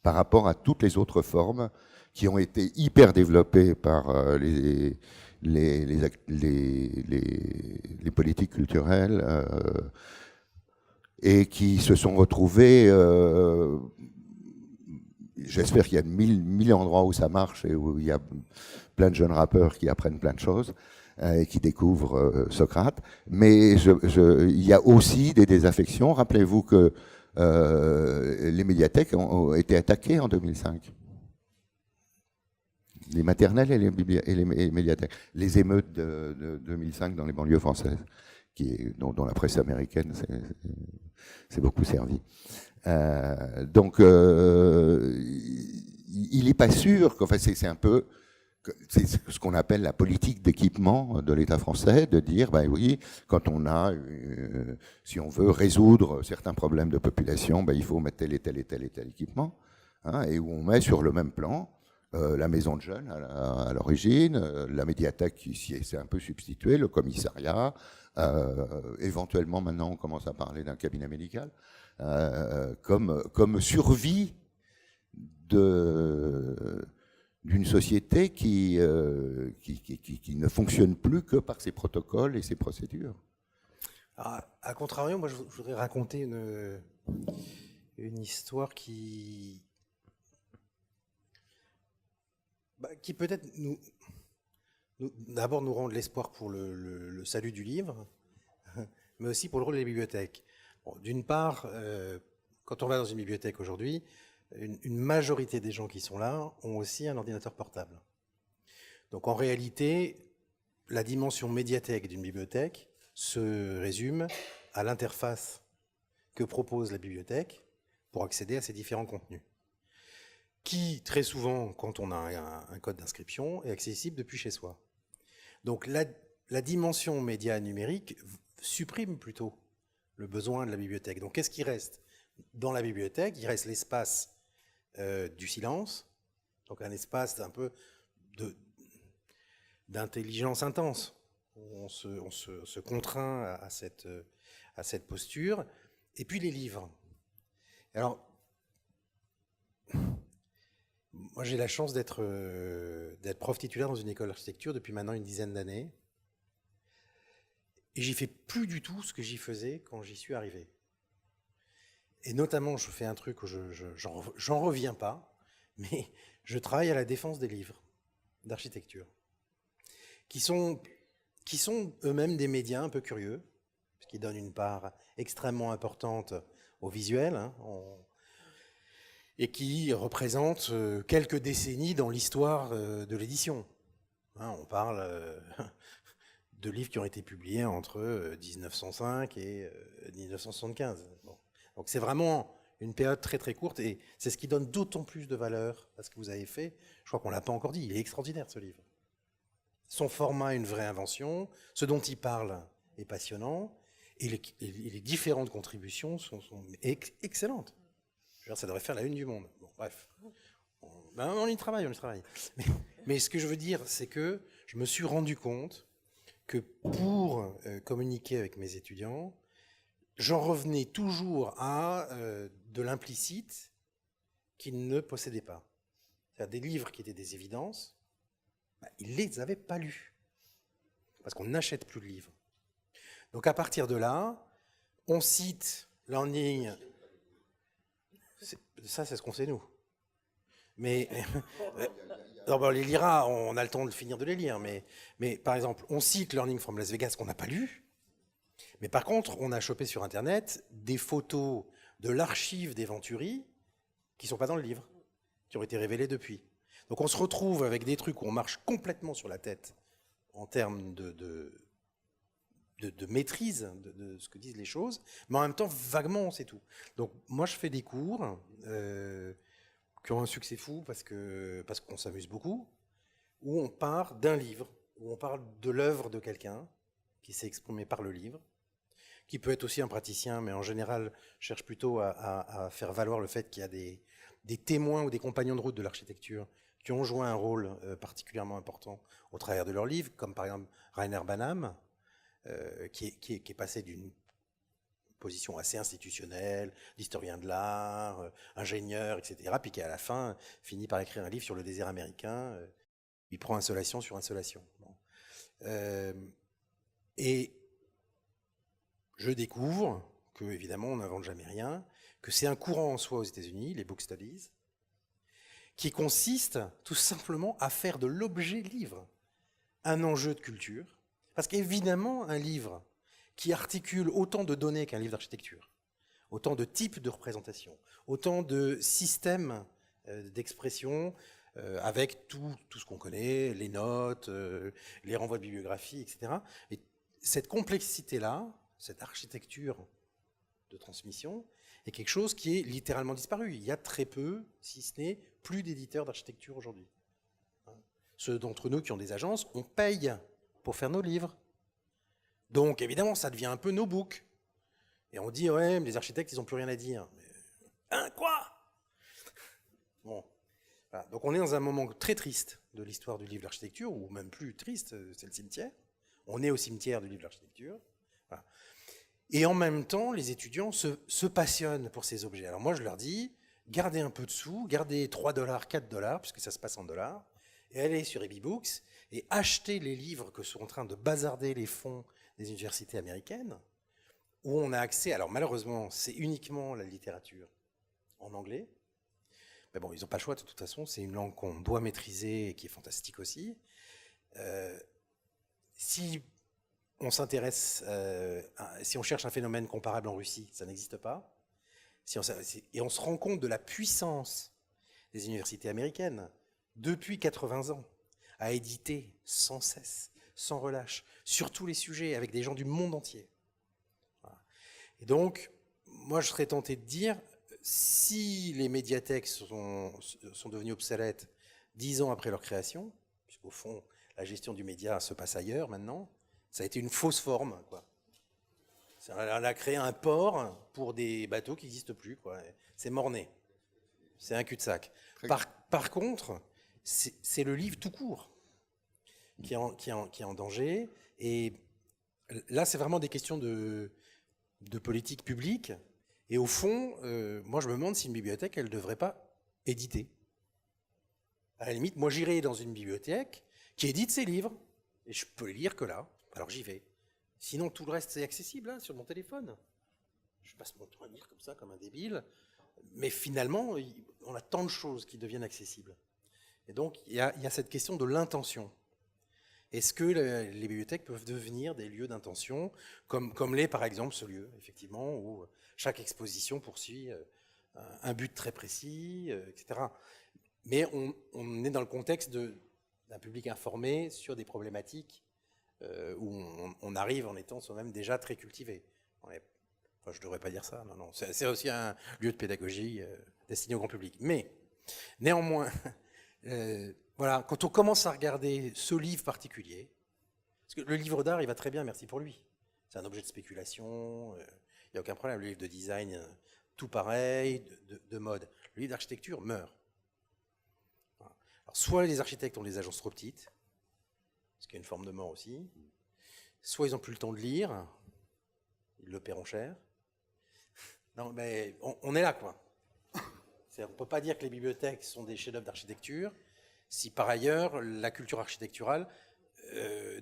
par rapport à toutes les autres formes qui ont été hyper développées par les politiques culturelles et qui se sont retrouvées. J'espère qu'il y a mille endroits où ça marche et où il y a plein de jeunes rappeurs qui apprennent plein de choses et qui découvrent Socrate. Mais il y a aussi des désaffections. Rappelez-vous que les médiathèques ont été attaquées en 2005. Les maternelles et les médiathèques. Les émeutes de 2005 dans les banlieues françaises, dont la presse américaine s'est beaucoup servie. Donc, il n'est pas sûr qu'en fait, c'est un peu c'est ce qu'on appelle la politique d'équipement de l'État français, de dire, ben oui, quand on a, si on veut résoudre certains problèmes de population, ben il faut mettre tel et tel et tel et tel équipement, hein, et où on met sur le même plan la maison de jeunes à l'origine, la médiathèque qui s'est un peu substituée, le commissariat, éventuellement maintenant on commence à parler d'un cabinet médical, comme survie d'une société qui ne fonctionne plus que par ses protocoles et ses procédures. Alors, à contrario, moi je voudrais raconter une histoire qui peut-être d'abord nous rend de l'espoir pour le salut du livre, mais aussi pour le rôle des bibliothèques. Bon, d'une part, quand on va dans une bibliothèque aujourd'hui, une majorité des gens qui sont là ont aussi un ordinateur portable. Donc en réalité, la dimension médiathèque d'une bibliothèque se résume à l'interface que propose la bibliothèque pour accéder à ces différents contenus, qui très souvent, quand on a un code d'inscription, est accessible depuis chez soi. Donc la dimension média numérique supprime plutôt le besoin de la bibliothèque. Donc qu'est-ce qui reste dans la bibliothèque? Il reste l'espace du silence, donc un espace un peu d'intelligence intense. On se contraint à cette posture. Et puis les livres. Alors, moi j'ai la chance d'être prof titulaire dans une école d'architecture depuis maintenant une dizaine d'années. Et j'y fais plus du tout ce que j'y faisais quand j'y suis arrivé. Et notamment, je fais un truc où j'en reviens pas, mais je travaille à la défense des livres d'architecture, qui sont eux-mêmes des médias un peu curieux, qui donnent une part extrêmement importante au visuel, hein, et qui représentent quelques décennies dans l'histoire de l'édition. Hein, on parle de livres qui ont été publiés entre 1905 et 1975. Bon. Donc c'est vraiment une période très très courte et c'est ce qui donne d'autant plus de valeur à ce que vous avez fait. Je crois qu'on ne l'a pas encore dit, il est extraordinaire ce livre. Son format est une vraie invention, ce dont il parle est passionnant et les différentes contributions sont excellentes. Je veux dire, ça devrait faire la une du monde. Bon, bref, on y travaille. Mais ce que je veux dire, c'est que je me suis rendu compte que pour communiquer avec mes étudiants, j'en revenais toujours à de l'implicite qu'ils ne possédaient pas. C'est-à-dire des livres qui étaient des évidences, ils ne les avaient pas lus. Parce qu'on n'achète plus de livres. Donc à partir de là, on cite Learning. Ça, c'est ce qu'on sait nous. Mais on les lira, on a le temps de finir de les lire. Mais par exemple, on cite Learning from Las Vegas qu'on n'a pas lu. Mais par contre, on a chopé sur Internet des photos de l'archive des Venturi qui ne sont pas dans le livre, qui ont été révélées depuis. Donc on se retrouve avec des trucs où on marche complètement sur la tête en termes de maîtrise de ce que disent les choses, mais en même temps, vaguement, on sait tout. Donc moi, je fais des cours qui ont un succès fou parce qu'on s'amuse beaucoup, où on part d'un livre, où on parle de l'œuvre de quelqu'un qui s'est exprimé par le livre, qui peut être aussi un praticien, mais en général cherche plutôt à faire valoir le fait qu'il y a des témoins ou des compagnons de route de l'architecture qui ont joué un rôle particulièrement important au travers de leurs livres, comme par exemple Rainer Banham, qui est passé d'une position assez institutionnelle, d'historien de l'art, ingénieur, etc., puis qui à la fin finit par écrire un livre sur le désert américain, il prend insolation sur insolation. Bon. Et je découvre que, évidemment, on n'invente jamais rien, que c'est un courant en soi aux États-Unis, les book studies, qui consiste tout simplement à faire de l'objet livre un enjeu de culture. Parce qu'évidemment, un livre qui articule autant de données qu'un livre d'architecture, autant de types de représentation, autant de systèmes d'expression, avec tout ce qu'on connaît, les notes, les renvois de bibliographie, etc. Et cette complexité-là, cette architecture de transmission, est quelque chose qui est littéralement disparu. Il y a très peu, si ce n'est plus d'éditeurs d'architecture aujourd'hui. Ceux d'entre nous qui ont des agences, on paye pour faire nos livres. Donc évidemment, ça devient un peu nos books. Et on dit, ouais, mais les architectes, ils n'ont plus rien à dire. Mais, hein, quoi? Bon. Voilà. Donc on est dans un moment très triste de l'histoire du livre d'architecture, ou même plus triste, c'est le cimetière. On est au cimetière du livre d'architecture. Voilà. Et en même temps, les étudiants se passionnent pour ces objets. Alors moi, je leur dis, gardez un peu de sous, gardez $3, $4, puisque ça se passe en dollars, et allez sur EbiBooks et achetez les livres que sont en train de bazarder les fonds des universités américaines, où on a accès, alors malheureusement, c'est uniquement la littérature en anglais, mais bon, ils n'ont pas le choix de toute façon, c'est une langue qu'on doit maîtriser et qui est fantastique aussi. Si on s'intéresse, si on cherche un phénomène comparable en Russie, ça n'existe pas. Et on se rend compte de la puissance des universités américaines, depuis 80 ans, à éditer sans cesse, sans relâche, sur tous les sujets, avec des gens du monde entier. Voilà. Et donc, moi je serais tenté de dire, si les médiathèques sont devenues obsolètes 10 ans après leur création, puisqu'au fond, la gestion du média se passe ailleurs maintenant, ça a été une fausse forme, quoi. On a créé un port pour des bateaux qui n'existent plus, quoi. C'est mort-né. C'est un cul-de-sac. Par contre, c'est le livre tout court qui est en danger. Et là, c'est vraiment des questions de politique publique. Et au fond, moi, je me demande si une bibliothèque, elle ne devrait pas éditer. À la limite, moi, j'irai dans une bibliothèque qui édite ses livres. Et je peux les lire que là. Alors, j'y vais. Sinon, tout le reste, c'est accessible, hein, sur mon téléphone. Je passe mon temps à lire comme ça, comme un débile. Mais finalement, on a tant de choses qui deviennent accessibles. Et donc, il y a cette question de l'intention. Est-ce que les bibliothèques peuvent devenir des lieux d'intention, comme l'est par exemple ce lieu, effectivement, où chaque exposition poursuit un but très précis, etc. Mais on est dans le contexte d'un public informé sur des problématiques où on arrive en étant soi-même déjà très cultivé. Enfin, je ne devrais pas dire ça, non. C'est aussi un lieu de pédagogie destiné au grand public. Mais, néanmoins, voilà, quand on commence à regarder ce livre particulier, parce que le livre d'art, il va très bien, merci pour lui. C'est un objet de spéculation, il n'y a aucun problème. Le livre de design, tout pareil, de mode. Le livre d'architecture meurt. Voilà. Alors, soit les architectes ont des agences trop petites, ce qui est une forme de mort aussi, soit ils n'ont plus le temps de lire, ils le paieront cher. Non, mais on est là, quoi. On ne peut pas dire que les bibliothèques sont des chefs-d'œuvre d'architecture si, par ailleurs, la culture architecturale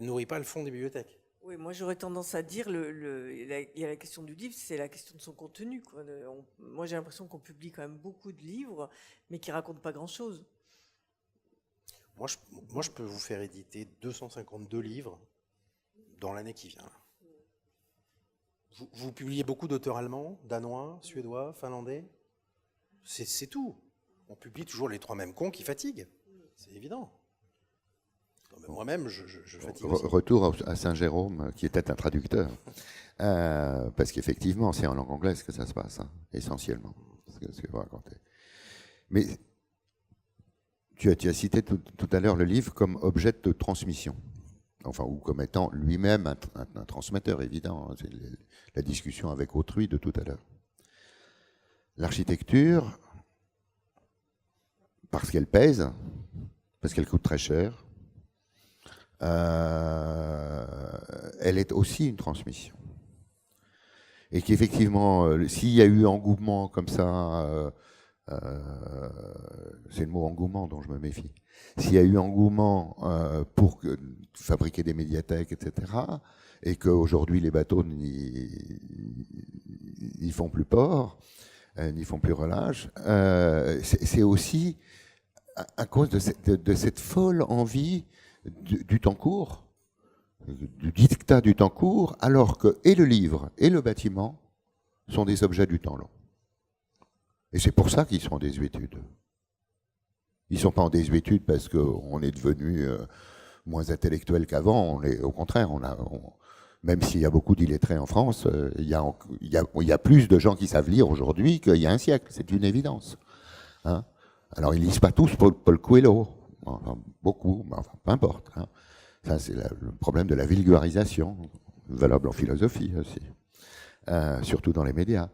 nourrit pas le fond des bibliothèques. Oui, moi j'aurais tendance à dire, il y a la question du livre, c'est la question de son contenu, quoi. Moi j'ai l'impression qu'on publie quand même beaucoup de livres, mais qui ne racontent pas grand-chose. Moi, je peux vous faire éditer 252 livres dans l'année qui vient. Vous publiez beaucoup d'auteurs allemands, danois, suédois, finlandais. C'est tout. On publie toujours les trois mêmes cons qui fatiguent. C'est évident. Moi-même, je fatigue aussi. Retour à Saint-Jérôme, qui était un traducteur. Parce qu'effectivement, c'est en langue anglaise que ça se passe, hein, essentiellement. Ce que vous racontez. Mais tu as cité tout à l'heure le livre comme objet de transmission. Enfin, ou comme étant lui-même un transmetteur, évident. C'est la discussion avec autrui de tout à l'heure. L'architecture, parce qu'elle pèse, parce qu'elle coûte très cher, elle est aussi une transmission. et qu'effectivement, s'il y a eu engouement comme ça, c'est le mot engouement dont je me méfie, s'il y a eu engouement pour fabriquer des médiathèques, etc., et qu'aujourd'hui les bateaux n'y font plus port, n'y font plus relâche, c'est aussi à cause de cette folle envie du temps court, du dictat du temps court, alors que et le livre et le bâtiment sont des objets du temps long. Et c'est pour ça qu'ils sont en désuétude. Ils ne sont pas en désuétude parce qu'on est devenu moins intellectuel qu'avant. Au contraire, même s'il y a beaucoup d'illettrés en France, il y a plus de gens qui savent lire aujourd'hui qu'il y a un siècle. C'est une évidence. Hein. Alors, ils ne lisent pas tous Paul Coelho. Enfin, beaucoup, mais enfin, peu importe. Hein. Ça, c'est le problème de la vulgarisation, valable en philosophie aussi, surtout dans les médias.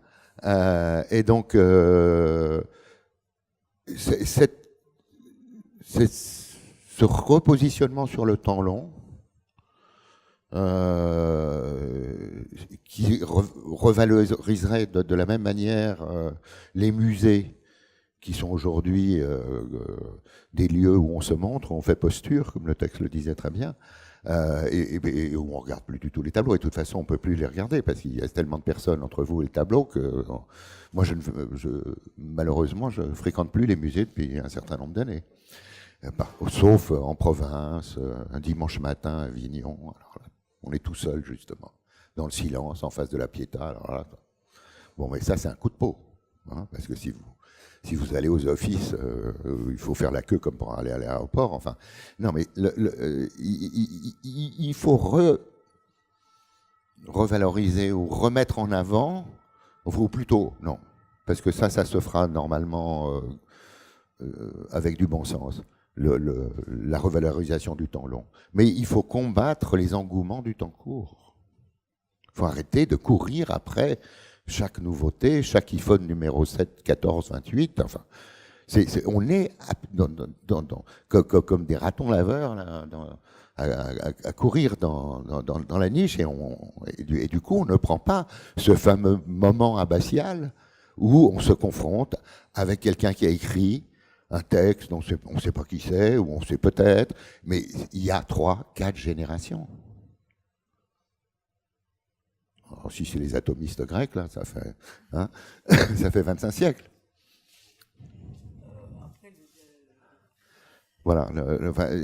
Et donc, ce repositionnement sur le temps long, qui revaloriserait de la même manière les musées, qui sont aujourd'hui des lieux où on se montre, où on fait posture, comme le texte le disait très bien, et où on ne regarde plus du tout les tableaux. Et de toute façon, on ne peut plus les regarder, parce qu'il y a tellement de personnes entre vous et le tableau que moi, malheureusement, je ne fréquente plus les musées depuis un certain nombre d'années. Sauf en province, un dimanche matin à Avignon. Alors là, on est tout seul, justement, dans le silence, en face de la Pietà. Alors là, bon, mais ça, c'est un coup de peau, hein, parce que si vous allez aux offices, il faut faire la queue comme pour aller à l'aéroport. Enfin, non, mais il faut revaloriser ou remettre en avant, ou plutôt, non, parce que ça se fera normalement avec du bon sens, la revalorisation du temps long. Mais il faut combattre les engouements du temps court. Il faut arrêter de courir après chaque nouveauté, chaque iPhone numéro 7, 14, 28, enfin, on est comme des ratons laveurs là, à courir dans la niche, et du coup, on ne prend pas ce fameux moment abbatial où on se confronte avec quelqu'un qui a écrit un texte dont on ne sait pas qui c'est, ou on sait peut-être, mais il y a 3, 4 générations. Alors, si c'est les atomistes grecs, là, ça fait 25 siècles. Voilà.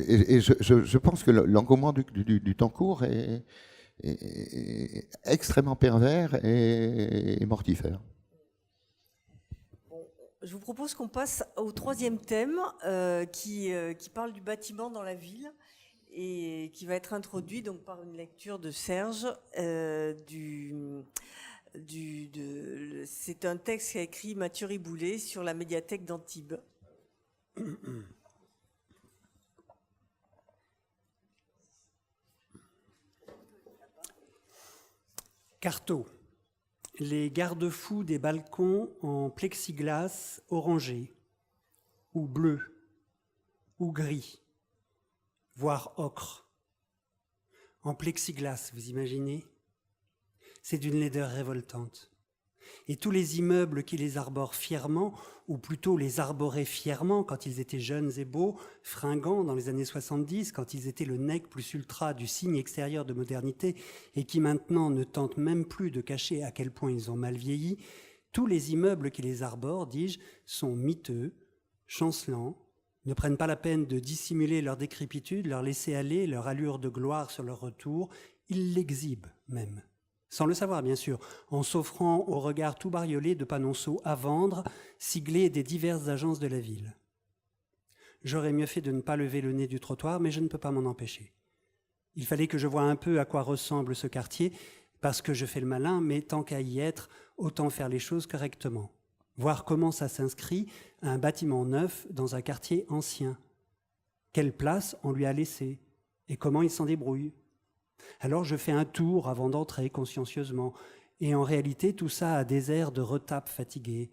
Et je pense que l'engouement du temps court est extrêmement pervers et mortifère. Bon, je vous propose qu'on passe au 3e thème qui parle du bâtiment dans la ville, et qui va être introduit donc par une lecture de Serge. C'est un texte qu'a écrit Mathieu Riboulet sur la médiathèque d'Antibes. Carto. Les garde-fous des balcons en plexiglas orangé, ou bleu, ou gris, voire ocre. En plexiglas, vous imaginez? C'est d'une laideur révoltante. Et tous les immeubles qui les arborent fièrement, ou plutôt les arboraient fièrement quand ils étaient jeunes et beaux, fringants dans les années 70, quand ils étaient le nec plus ultra du signe extérieur de modernité, et qui maintenant ne tentent même plus de cacher à quel point ils ont mal vieilli, tous les immeubles qui les arborent, dis-je, sont miteux, chancelants, ne prennent pas la peine de dissimuler leur décrépitude, leur laisser aller, leur allure de gloire sur leur retour, ils l'exhibent même. Sans le savoir, bien sûr, en s'offrant au regard tout bariolé de panonceaux à vendre, siglés des diverses agences de la ville. J'aurais mieux fait de ne pas lever le nez du trottoir, mais je ne peux pas m'en empêcher. Il fallait que je voie un peu à quoi ressemble ce quartier, parce que je fais le malin, mais tant qu'à y être, autant faire les choses correctement. Voir comment ça s'inscrit, un bâtiment neuf dans un quartier ancien. Quelle place on lui a laissé, et comment il s'en débrouille. Alors je fais un tour avant d'entrer consciencieusement, et en réalité tout ça a des airs de retape fatigué.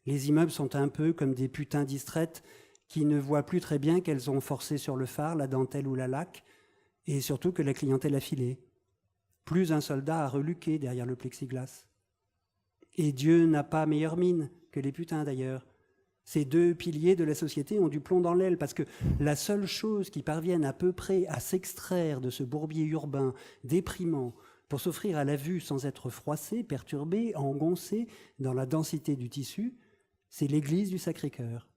Les immeubles sont un peu comme des putains distraites qui ne voient plus très bien qu'elles ont forcé sur le phare, la dentelle ou la laque, et surtout que la clientèle a filé. Plus un soldat a reluqué derrière le plexiglas. Et Dieu n'a pas meilleure mine que les putains d'ailleurs. Ces deux piliers de la société ont du plomb dans l'aile parce que la seule chose qui parvienne à peu près à s'extraire de ce bourbier urbain déprimant pour s'offrir à la vue sans être froissé, perturbé, engoncé dans la densité du tissu, c'est l'église du Sacré-Cœur.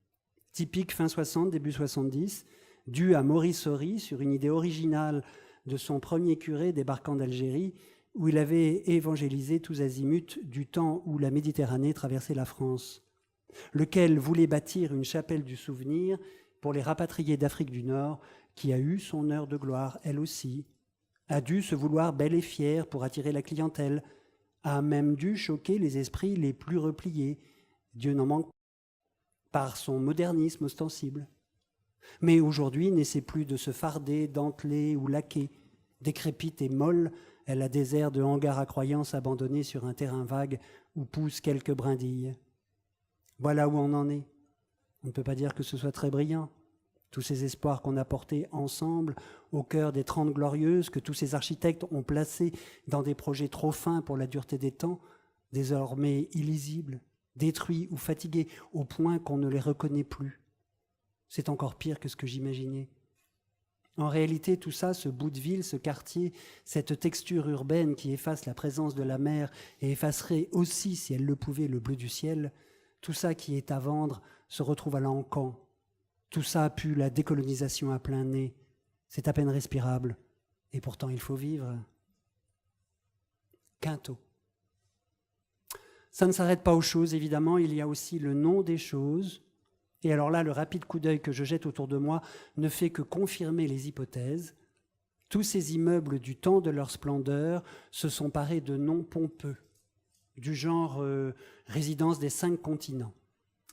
Typique fin 60, début 70, due à Maurice Horry sur une idée originale de son premier curé débarquant d'Algérie, où il avait évangélisé tous azimuts du temps où la Méditerranée traversait la France, lequel voulait bâtir une chapelle du souvenir pour les rapatriés d'Afrique du Nord, qui a eu son heure de gloire, elle aussi, a dû se vouloir belle et fière pour attirer la clientèle, a même dû choquer les esprits les plus repliés, Dieu n'en manque pas, par son modernisme ostensible. Mais aujourd'hui, n'essaie plus de se farder, denteler ou laquer. Décrépite et molle, elle a des airs de hangar à croyances abandonnés sur un terrain vague où poussent quelques brindilles. Voilà où on en est. On ne peut pas dire que ce soit très brillant. Tous ces espoirs qu'on a portés ensemble au cœur des 30 Glorieuses, que tous ces architectes ont placés dans des projets trop fins pour la dureté des temps, désormais illisibles, détruits ou fatigués au point qu'on ne les reconnaît plus. C'est encore pire que ce que j'imaginais. En réalité, tout ça, ce bout de ville, ce quartier, cette texture urbaine qui efface la présence de la mer et effacerait aussi, si elle le pouvait, le bleu du ciel, tout ça qui est à vendre se retrouve à l'encan. Tout ça pue la décolonisation à plein nez. C'est à peine respirable. Et pourtant, il faut vivre. Quinto. Ça ne s'arrête pas aux choses, évidemment. Il y a aussi le nom des choses. Et alors là, le rapide coup d'œil que je jette autour de moi ne fait que confirmer les hypothèses. Tous ces immeubles du temps de leur splendeur se sont parés de noms pompeux, du genre résidence des 5 continents,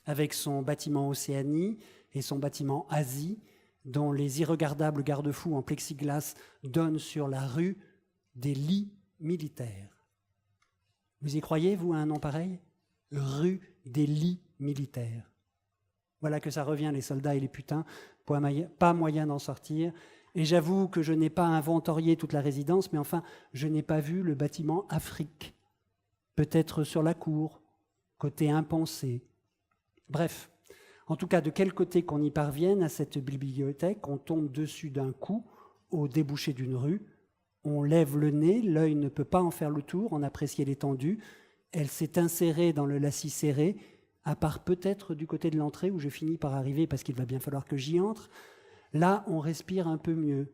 avec son bâtiment Océanie et son bâtiment Asie, dont les irregardables garde-fous en plexiglas donnent sur la rue des lits militaires. Vous y croyez, vous, à un nom pareil ? Rue des lits militaires. Voilà que ça revient, les soldats et les putains, pas moyen d'en sortir. Et j'avoue que je n'ai pas inventorié toute la résidence, mais enfin, je n'ai pas vu le bâtiment Afrique. Peut-être sur la cour, côté impensé. Bref, en tout cas, de quel côté qu'on y parvienne à cette bibliothèque, on tombe dessus d'un coup, au débouché d'une rue, on lève le nez, l'œil ne peut pas en faire le tour, en apprécier l'étendue, elle s'est insérée dans le lacis serré, à part peut-être du côté de l'entrée où je finis par arriver parce qu'il va bien falloir que j'y entre. Là, on respire un peu mieux.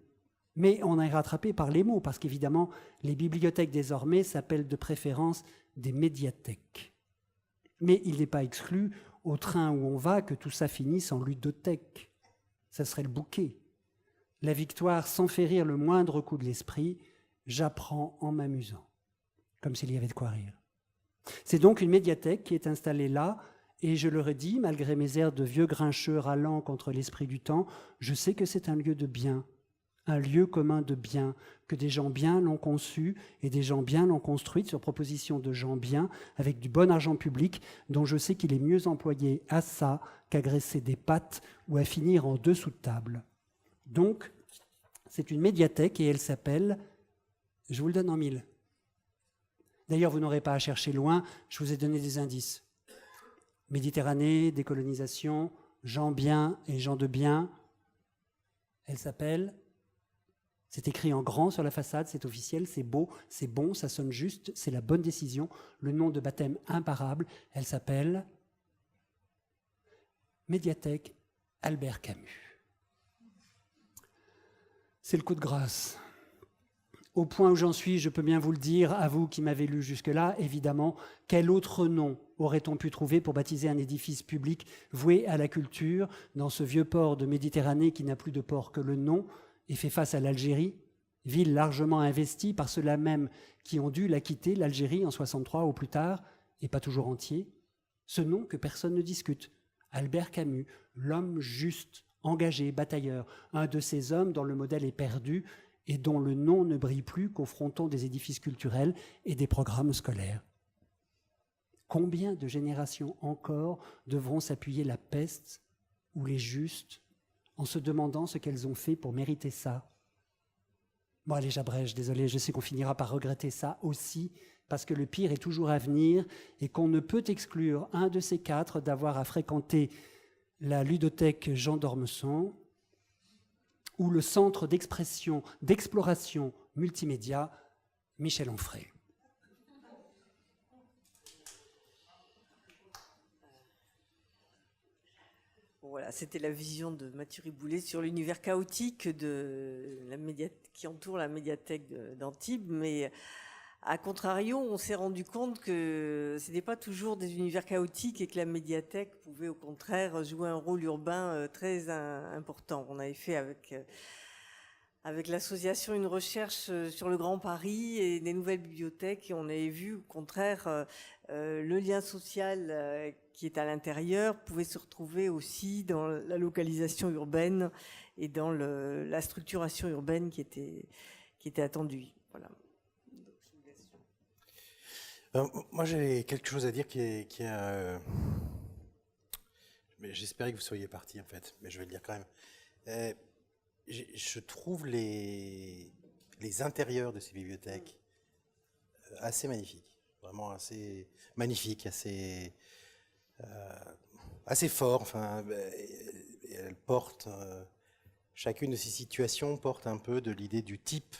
Mais on est rattrapé par les mots, parce qu'évidemment, les bibliothèques désormais s'appellent de préférence des médiathèques. Mais il n'est pas exclu, au train où on va, que tout ça finisse en ludothèque. Ça serait le bouquet. La victoire sans fait rire le moindre coup de l'esprit, j'apprends en m'amusant, comme s'il y avait de quoi rire. C'est donc une médiathèque qui est installée là, et je le redis, malgré mes airs de vieux grincheux râlant contre l'esprit du temps, je sais que c'est un lieu de bien, un lieu commun de bien, que des gens bien l'ont conçu et des gens bien l'ont construite sur proposition de gens bien, avec du bon argent public, dont je sais qu'il est mieux employé à ça qu'à graisser des pâtes ou à finir en dessous de table. Donc, c'est une médiathèque et elle s'appelle, je vous le donne en 1000. D'ailleurs, vous n'aurez pas à chercher loin, je vous ai donné des indices. Méditerranée, décolonisation, gens bien et gens de bien. Elle s'appelle, c'est écrit en grand sur la façade, c'est officiel, c'est beau, c'est bon, ça sonne juste, c'est la bonne décision. Le nom de baptême imparable, elle s'appelle Médiathèque Albert Camus. C'est le coup de grâce. Au point où j'en suis, je peux bien vous le dire, à vous qui m'avez lu jusque-là, évidemment, quel autre nom aurait-on pu trouver pour baptiser un édifice public voué à la culture dans ce vieux port de Méditerranée qui n'a plus de port que le nom et fait face à l'Algérie, ville largement investie par ceux-là même qui ont dû la quitter, l'Algérie, en 63 ou plus tard, et pas toujours entier. Ce nom que personne ne discute, Albert Camus, l'homme juste, engagé, batailleur, un de ces hommes dont le modèle est perdu et dont le nom ne brille plus qu'au fronton des édifices culturels et des programmes scolaires. Combien de générations encore devront s'appuyer la peste ou les justes en se demandant ce qu'elles ont fait pour mériter ça ? Bon, allez, j'abrège, désolé, je sais qu'on finira par regretter ça aussi, parce que le pire est toujours à venir et qu'on ne peut exclure un de ces quatre d'avoir à fréquenter la ludothèque Jean d'Ormesson ou le centre d'exploration multimédia Michel Onfray. Voilà, c'était la vision de Mathieu Riboulet sur l'univers chaotique qui entoure la médiathèque d'Antibes. Mais à contrario, on s'est rendu compte que ce n'était pas toujours des univers chaotiques et que la médiathèque pouvait au contraire jouer un rôle urbain très important. On avait fait avec l'association une recherche sur le Grand Paris et des nouvelles bibliothèques, et on avait vu au contraire le lien social qui est à l'intérieur pouvait se retrouver aussi dans la localisation urbaine et dans la structuration urbaine qui était attendue. Voilà. Moi, j'ai quelque chose à dire qui est mais j'espérais que vous soyez partis, en fait, mais je vais le dire quand même. Je trouve les intérieurs de ces bibliothèques assez magnifiques, vraiment assez magnifiques, assez forts. Enfin, elles portent, chacune de ces situations porte un peu de l'idée du type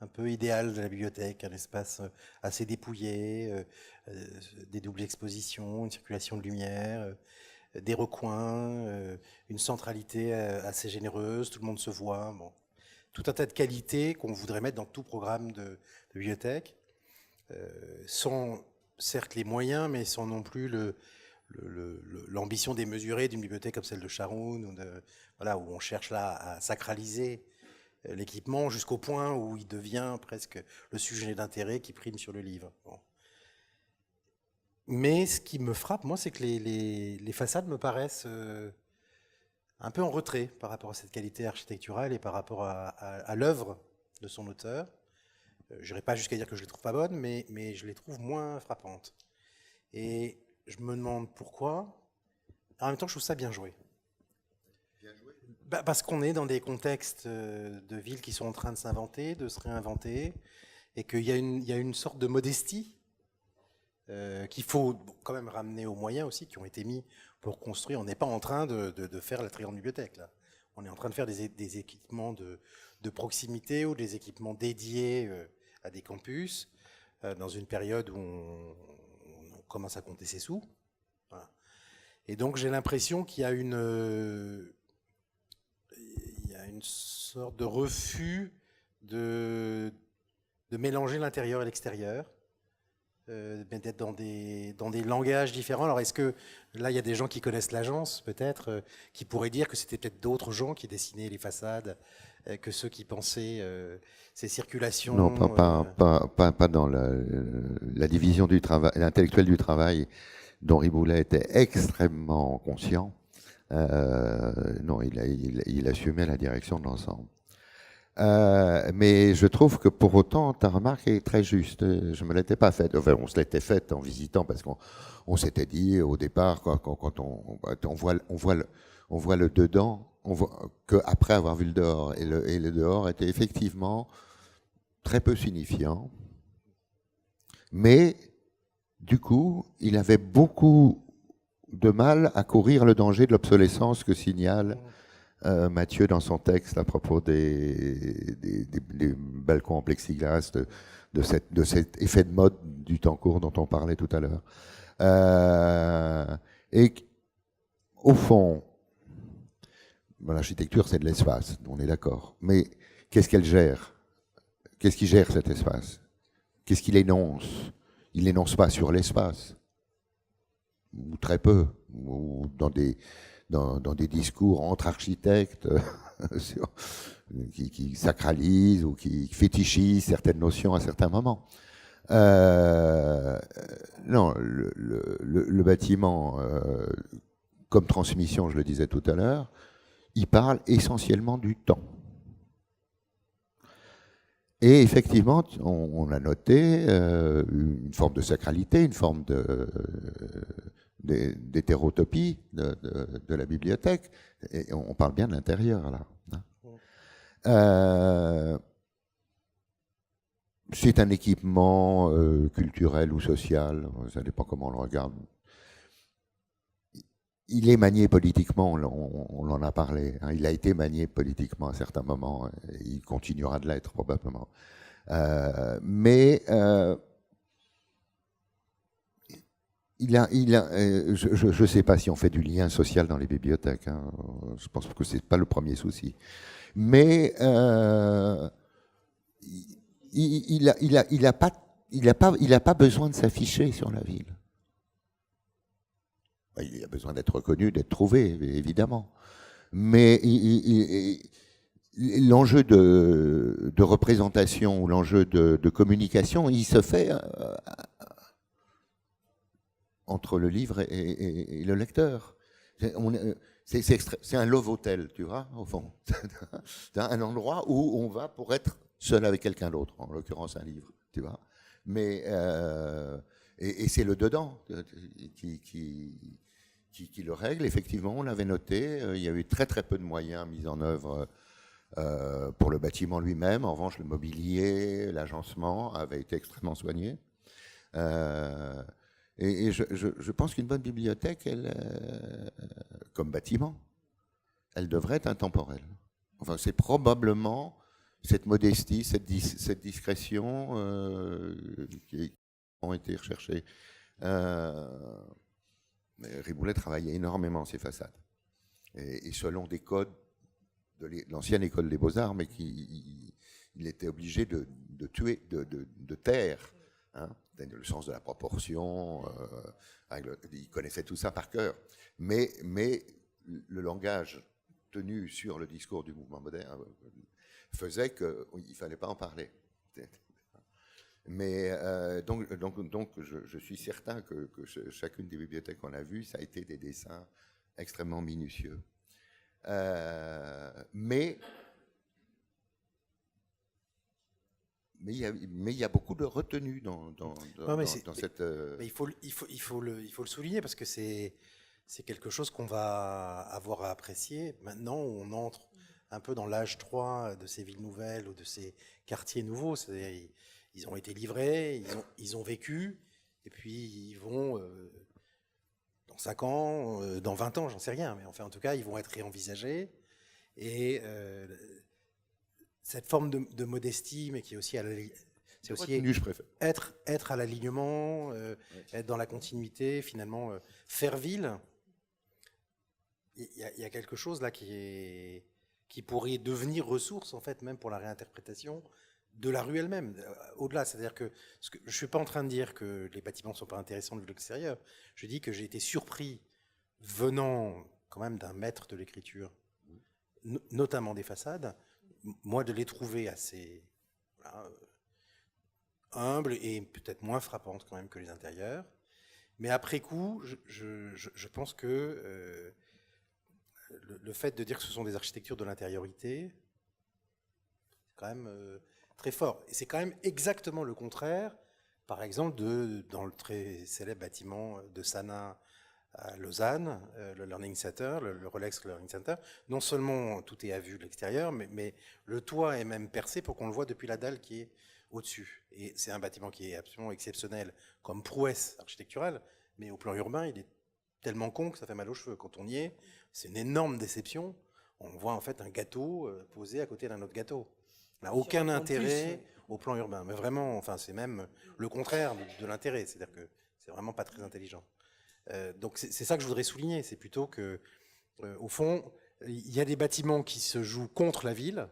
un peu idéal de la bibliothèque, un espace assez dépouillé, des doubles expositions, une circulation de lumière, des recoins, une centralité assez généreuse, tout le monde se voit. Bon. Tout un tas de qualités qu'on voudrait mettre dans tout programme de bibliothèque, sans certes les moyens, mais sans non plus l'ambition démesurée d'une bibliothèque comme celle de Charoun, où on cherche là à sacraliser l'équipement jusqu'au point où il devient presque le sujet d'intérêt qui prime sur le livre. Bon. Mais ce qui me frappe, moi, c'est que les façades me paraissent un peu en retrait par rapport à cette qualité architecturale et par rapport à l'œuvre de son auteur. Je n'irai pas jusqu'à dire que je les trouve pas bonnes, mais je les trouve moins frappantes. Et je me demande pourquoi. En même temps, je trouve ça bien joué. Parce qu'on est dans des contextes de villes qui sont en train de s'inventer, de se réinventer, et qu'il y a une sorte de modestie qu'il faut quand même ramener aux moyens aussi qui ont été mis pour construire. On n'est pas en train de faire la très grande bibliothèque, là. On est en train de faire des équipements de proximité ou des équipements dédiés à des campus dans une période où on commence à compter ses sous. Voilà. Et donc j'ai l'impression qu'il y a une sorte de refus de mélanger l'intérieur et l'extérieur, d'être dans des langages différents. Alors est-ce que là il y a des gens qui connaissent l'agence peut-être, qui pourraient dire que c'était peut-être d'autres gens qui dessinaient les façades que ceux qui pensaient ces circulations? Non, pas dans la division du travail, l'intellectuel du travail dont Riboulet était extrêmement conscient. Non, il assumait la direction de l'ensemble. Mais je trouve que pour autant, ta remarque est très juste. Je me l'étais pas faite. Enfin, on se l'était faite en visitant parce qu'on s'était dit au départ, quand on voit le dedans, on voit qu'après avoir vu le dehors, et le dehors était effectivement très peu signifiant. Mais du coup, il avait beaucoup de mal à courir le danger de l'obsolescence que signale Mathieu dans son texte à propos des balcons en plexiglas, de cet effet de mode du temps court dont on parlait tout à l'heure. Et au fond, l'architecture c'est de l'espace, on est d'accord. Mais qu'est-ce qu'elle gère? Qu'est-ce qui gère cet espace? Qu'est-ce qu'il énonce? Il n'énonce pas sur l'espace, ou très peu, ou dans des discours entre architectes qui sacralisent ou qui fétichisent certaines notions à certains moments. Non, le bâtiment, comme transmission, je le disais tout à l'heure, il parle essentiellement du temps. Et effectivement, on a noté une forme de sacralité, une forme d'hétérotopie de la bibliothèque. Et on parle bien de l'intérieur, là. c'est un équipement culturel ou social, ça dépend comment on le regarde. Il est manié politiquement, on en a parlé. Hein, il a été manié politiquement à certains moments. Et il continuera de l'être probablement. Mais je ne sais pas si on fait du lien social dans les bibliothèques. Hein. Je pense que c'est pas le premier souci. Mais il a pas besoin de s'afficher sur la ville. Il a besoin d'être reconnu, d'être trouvé, évidemment. Mais l'enjeu de représentation ou l'enjeu de communication, il se fait entre le livre et le lecteur. C'est un love hotel, tu vois, au fond. C'est un endroit où on va pour être seul avec quelqu'un d'autre, en l'occurrence un livre, tu vois. Mais et c'est le dedans qui le règle. Effectivement, on l'avait noté. Il y a eu très très peu de moyens mis en œuvre pour le bâtiment lui-même. En revanche, le mobilier, l'agencement avaient été extrêmement soignés. Et je pense qu'une bonne bibliothèque, comme bâtiment, elle devrait être intemporelle. Enfin, c'est probablement cette modestie, cette discrétion qui ont été recherchées. Riboulet travaillait énormément ses façades. Et selon des codes de l'ancienne école des Beaux-Arts, mais il était obligé de tuer, de taire, hein, le sens de la proportion, il connaissait tout ça par cœur. Mais le langage tenu sur le discours du mouvement moderne faisait qu'il ne fallait pas en parler. Mais donc je suis certain que chacune des bibliothèques qu'on a vues, ça a été des dessins extrêmement minutieux. Mais il y a beaucoup de retenue dans cette. Mais il faut le souligner parce que c'est quelque chose qu'on va avoir à apprécier maintenant où on entre un peu dans l'âge 3 de ces villes nouvelles ou de ces quartiers nouveaux. C'est-à-dire, ils ont été livrés, ils ont vécu, et puis ils vont, dans 5 ans, dans 20 ans, j'en sais rien, mais enfin, en tout cas, ils vont être réenvisagés. Et cette forme de modestie, mais qui est aussi c'est aussi être à l'alignement, être dans la continuité, finalement, faire ville. Il y a quelque chose là qui pourrait devenir ressource, en fait, même pour la réinterprétation de la rue elle-même, au-delà. C'est-à-dire que je ne suis pas en train de dire que les bâtiments ne sont pas intéressants de l'extérieur. Je dis que j'ai été surpris, venant quand même d'un maître de l'écriture, notamment des façades, moi de les trouver assez humbles et peut-être moins frappantes quand même que les intérieurs. Mais après coup, je pense que le fait de dire que ce sont des architectures de l'intériorité, c'est quand même très fort. Et c'est quand même exactement le contraire, par exemple, dans le très célèbre bâtiment de Sanin à Lausanne, le Learning Center, le Rolex Learning Center. Non seulement tout est à vue de l'extérieur, mais le toit est même percé pour qu'on le voit depuis la dalle qui est au-dessus. Et c'est un bâtiment qui est absolument exceptionnel comme prouesse architecturale, mais au plan urbain, il est tellement con que ça fait mal aux cheveux. Quand on y est, c'est une énorme déception. On voit en fait un gâteau posé à côté d'un autre gâteau. Ça n'a aucun intérêt au plan urbain. Mais vraiment, enfin, c'est même le contraire de l'intérêt. C'est-à-dire que c'est vraiment pas très intelligent. Donc c'est ça que je voudrais souligner. C'est plutôt que, au fond, il y a des bâtiments qui se jouent contre la ville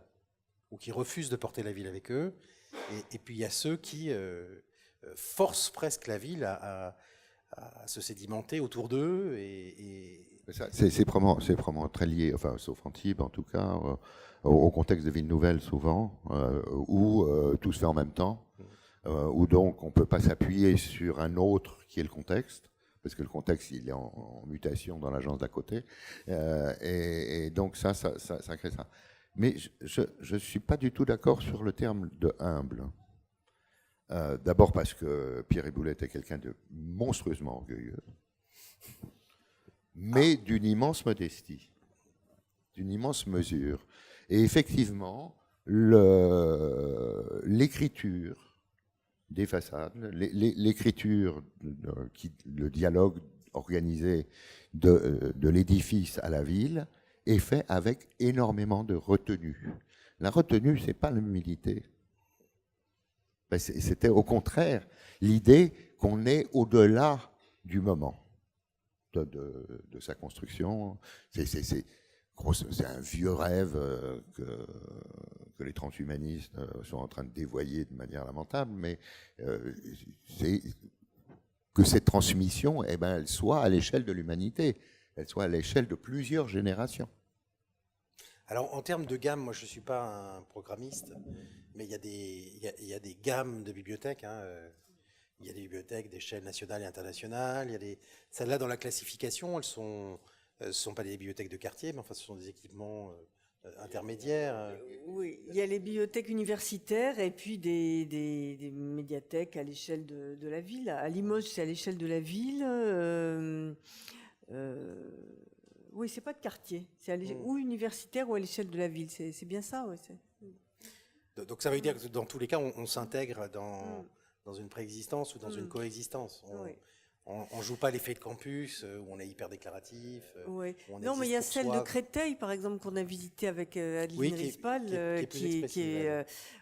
ou qui refusent de porter la ville avec eux. Et puis il y a ceux qui forcent presque la ville à se sédimenter autour d'eux. C'est probablement très lié, enfin, sauf Antibes en tout cas, au contexte de ville nouvelle souvent, où tout se fait en même temps, où donc on ne peut pas s'appuyer sur un autre qui est le contexte, parce que le contexte il est en mutation dans l'agence d'à côté, et donc ça crée ça. Mais je ne suis pas du tout d'accord sur le terme de humble. D'abord parce que Pierre Riboulet était quelqu'un de monstrueusement orgueilleux, mais d'une immense modestie, d'une immense mesure. Et effectivement, l'écriture des façades, l'écriture, le dialogue organisé de l'édifice à la ville est fait avec énormément de retenue. La retenue, c'est pas l'humilité. C'était au contraire l'idée qu'on est au-delà du moment de sa construction. C'est un vieux rêve que les transhumanistes sont en train de dévoyer de manière lamentable, mais c'est que cette transmission, eh ben, elle soit à l'échelle de l'humanité, elle soit à l'échelle de plusieurs générations. Alors, en termes de gamme, moi, je ne suis pas un programmiste, mais il y a des gammes de bibliothèques. Hein. Il y a des bibliothèques d'échelle nationale et internationale. Celles-là, dans la classification, elles ne sont pas des bibliothèques de quartier, mais enfin, ce sont des équipements intermédiaires. Oui, il y a les bibliothèques universitaires et puis des médiathèques à l'échelle de la ville. À Limoges, c'est à l'échelle de la ville. Oui, c'est pas de quartier, c'est ou universitaire ou à l'échelle de la ville. C'est bien ça, oui. Donc ça veut dire que dans tous les cas, on s'intègre dans une préexistence ou dans une coexistence. On ne joue pas l'effet de campus où on est hyper déclaratif. Oui. Non, mais il y a celle de Créteil, par exemple, qu'on a visitée avec Adeline Rispal,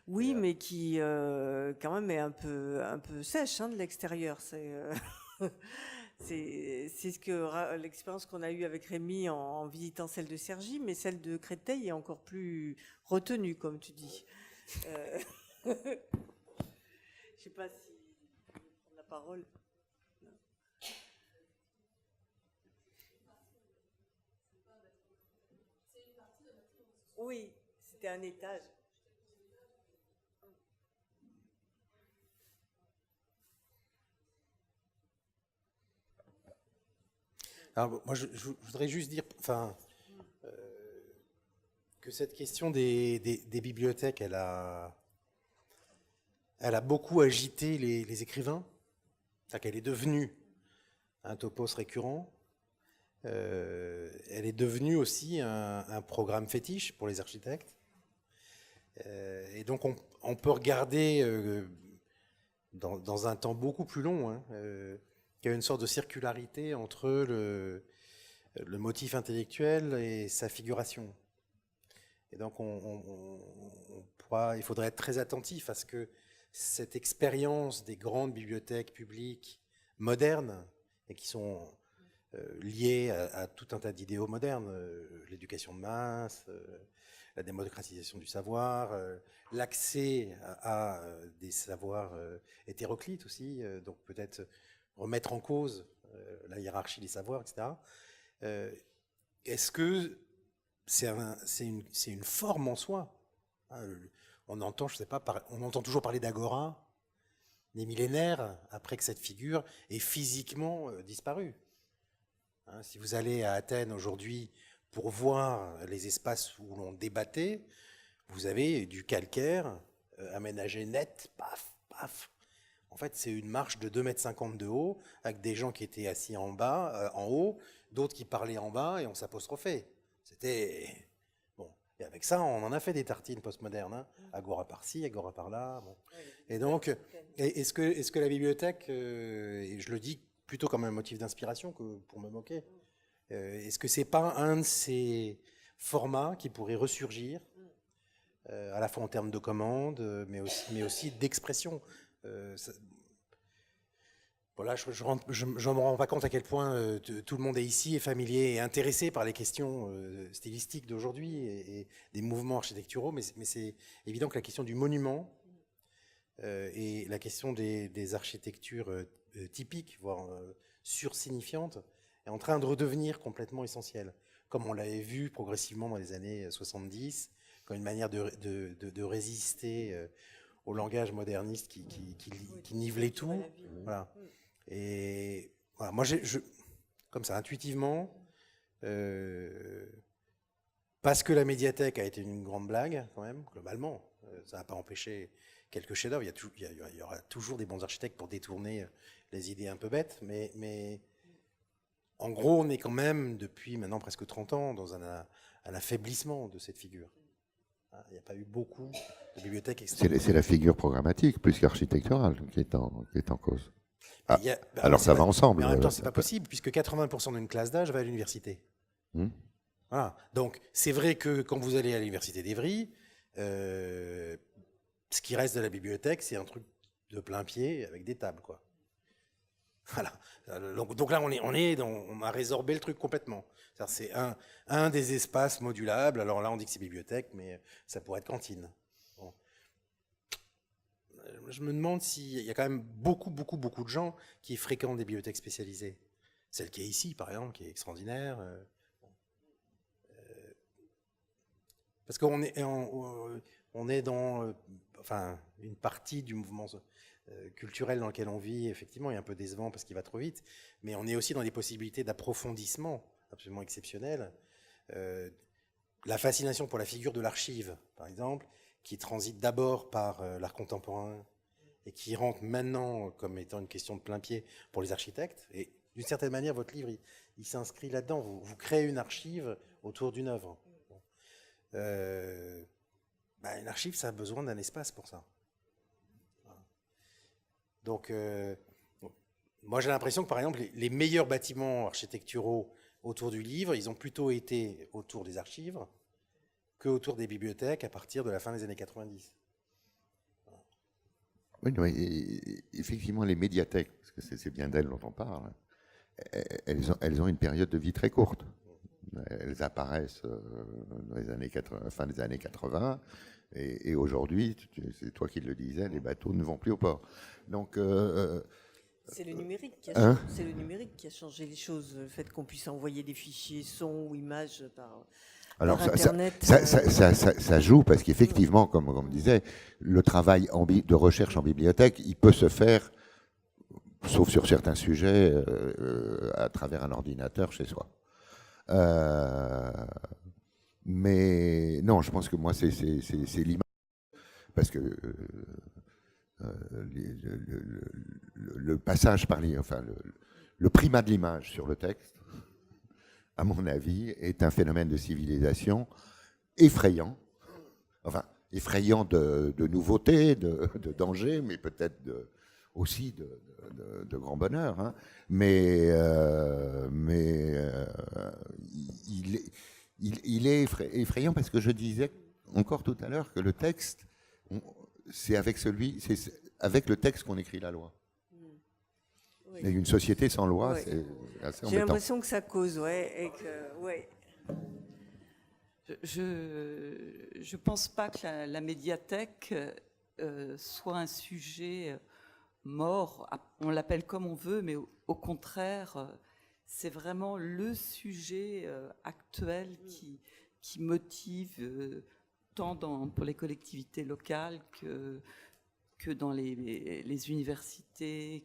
mais qui quand même est un peu sèche de l'extérieur. C'est l'expérience qu'on a eue avec Rémi en visitant celle de Cergy, mais celle de Créteil est encore plus retenue, comme tu dis. Je ne sais pas si tu veux prendre la parole. Oui, c'était un étage. Alors, moi, je voudrais juste dire que cette question des bibliothèques, elle a beaucoup agité les écrivains. C'est-à-dire qu'elle est devenue un topos récurrent. Elle est devenue aussi un programme fétiche pour les architectes. Et donc, on peut regarder dans un temps beaucoup plus long, qu'il y a une sorte de circularité entre le motif intellectuel et sa figuration. Et donc, il faudrait être très attentif à ce que cette expérience des grandes bibliothèques publiques modernes, et qui sont liées à tout un tas d'idéaux modernes, l'éducation de masse, la démocratisation du savoir, l'accès à des savoirs hétéroclites aussi, donc peut-être remettre en cause la hiérarchie des savoirs, etc. Est-ce que c'est une forme en soi? On entend, je sais pas, on entend toujours parler d'agora, des millénaires après que cette figure ait physiquement disparu. Si vous allez à Athènes aujourd'hui pour voir les espaces où l'on débattait, vous avez du calcaire aménagé net, paf, paf. En fait, c'est une marche de 2,50 m de haut, avec des gens qui étaient assis en bas, en haut, d'autres qui parlaient en bas, et on s'apostrophait. C'était... Bon. Et avec ça, on en a fait des tartines postmodernes, agora par-ci, agora par-là. Bon. Et donc, est-ce que la bibliothèque, et je le dis plutôt comme un motif d'inspiration que pour me moquer, est-ce que c'est pas un de ces formats qui pourrait ressurgir, à la fois en termes de commandes, mais aussi d'expression? Voilà, je me rends pas compte à quel point tout le monde est ici, est familier et intéressé par les questions stylistiques d'aujourd'hui et des mouvements architecturaux, mais c'est évident que la question du monument et la question des architectures typiques, voire sursignifiantes, est en train de redevenir complètement essentielle, comme on l'avait vu progressivement dans les années 70, comme une manière de résister au langage moderniste qui nivelait tout. Voilà. Et voilà, moi, comme ça, intuitivement, parce que la médiathèque a été une grande blague, quand même, globalement, ça n'a pas empêché quelques chefs-d'œuvre. Il y aura toujours des bons architectes pour détourner les idées un peu bêtes, mais en gros, on est quand même, depuis maintenant presque 30 ans, dans un affaiblissement de cette figure. Il n'y a pas eu beaucoup de bibliothèques C'est extraordinaires. la figure programmatique plus qu'architecturale qui est en cause. Ah, Il y a- alors ça va ensemble. Mais en même temps, c'est pas possible, puisque 80% d'une classe d'âge va à l'université. Hmm. Voilà. Donc, c'est vrai que quand vous allez à l'université d'Evry, ce qui reste de la bibliothèque, c'est un truc de plein pied avec des tables, quoi. Voilà. Donc là, on a résorbé le truc complètement. C'est un des espaces modulables. Alors là, on dit que c'est bibliothèque, mais ça pourrait être cantine. Bon. Je me demande s'il y a quand même beaucoup de gens qui fréquentent des bibliothèques spécialisées. Celle qui est ici, par exemple, qui est extraordinaire. Parce qu'on est, on est dans enfin, une partie du mouvement culturel dans lequel on vit, effectivement, est un peu décevant parce qu'il va trop vite, mais on est aussi dans des possibilités d'approfondissement absolument exceptionnelles. La fascination pour la figure de l'archive, par exemple, qui transite d'abord par l'art contemporain et qui rentre maintenant comme étant une question de plein pied pour les architectes. Et d'une certaine manière, votre livre, il s'inscrit là-dedans. Vous créez une archive autour d'une œuvre. Une archive, ça a besoin d'un espace pour ça. Donc, moi j'ai l'impression que par exemple, les meilleurs bâtiments architecturaux autour du livre, ils ont plutôt été autour des archives que autour des bibliothèques à partir de la fin des années 90. Oui, non, effectivement, les médiathèques, parce que c'est bien d'elles dont on parle, elles ont une période de vie très courte. Elles apparaissent dans les années 80, fin des années 80, et aujourd'hui, c'est toi qui le disais, les bateaux ne vont plus au port. Donc, c'est le numérique qui a Hein changé, c'est le numérique qui a changé les choses, le fait qu'on puisse envoyer des fichiers son ou images par Internet. Ça joue parce qu'effectivement, comme on disait, le travail de recherche en bibliothèque, il peut se faire, sauf sur certains sujets, à travers un ordinateur chez soi. Mais non, je pense que moi, c'est l'image. Parce que le passage par le primat de l'image sur le texte, à mon avis, est un phénomène de civilisation effrayant. Enfin, effrayant de nouveauté, de danger, mais peut-être aussi de grand bonheur. Hein. Mais il est effrayant parce que je disais encore tout à l'heure que le texte, c'est avec le texte qu'on écrit la loi. Oui. Et une société sans loi, Ouais. c'est assez J'ai embêtant. l'impression que ça cause, ouais. Je pense pas que la médiathèque soit un sujet mort. On l'appelle comme on veut, mais au contraire, c'est vraiment le sujet actuel qui motive tant pour les collectivités locales que dans les universités.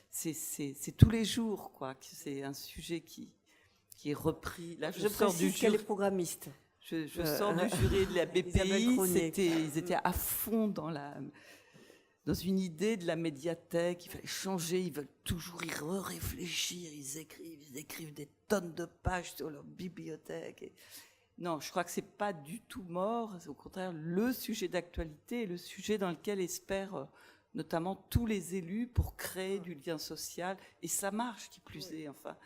C'est tous les jours, quoi. C'est un sujet qui est repris. Là, Je précise qu'elle est programmiste. Je sors du jury de la BPI. Ils étaient à fond dans une idée de la médiathèque. Il fallait changer. Ils veulent toujours y réfléchir. Ils écrivent des tonnes de pages sur leur bibliothèque. Non, je crois que c'est pas du tout mort. C'est au contraire le sujet d'actualité et le sujet dans lequel espèrent notamment tous les élus pour créer du lien social. Et ça marche, qui plus est. Enfin,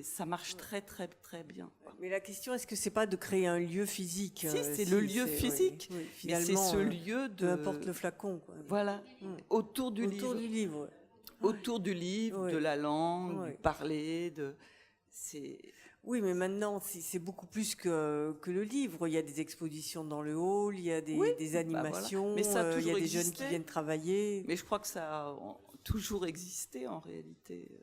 ça marche très, très, très bien. Mais la question, est-ce que c'est pas de créer un lieu physique? Si, c'est le lieu physique. Oui, mais c'est ce lieu de... Peu importe le flacon. Quoi. Voilà, autour du livre. Autour du livre. Autour du livre, de la langue, du parler, Oui, mais maintenant, c'est beaucoup plus que le livre. Il y a des expositions dans le hall, il y a des animations, mais ça a il y a des existé. jeunes qui viennent travailler. Mais je crois que ça a toujours existé en réalité.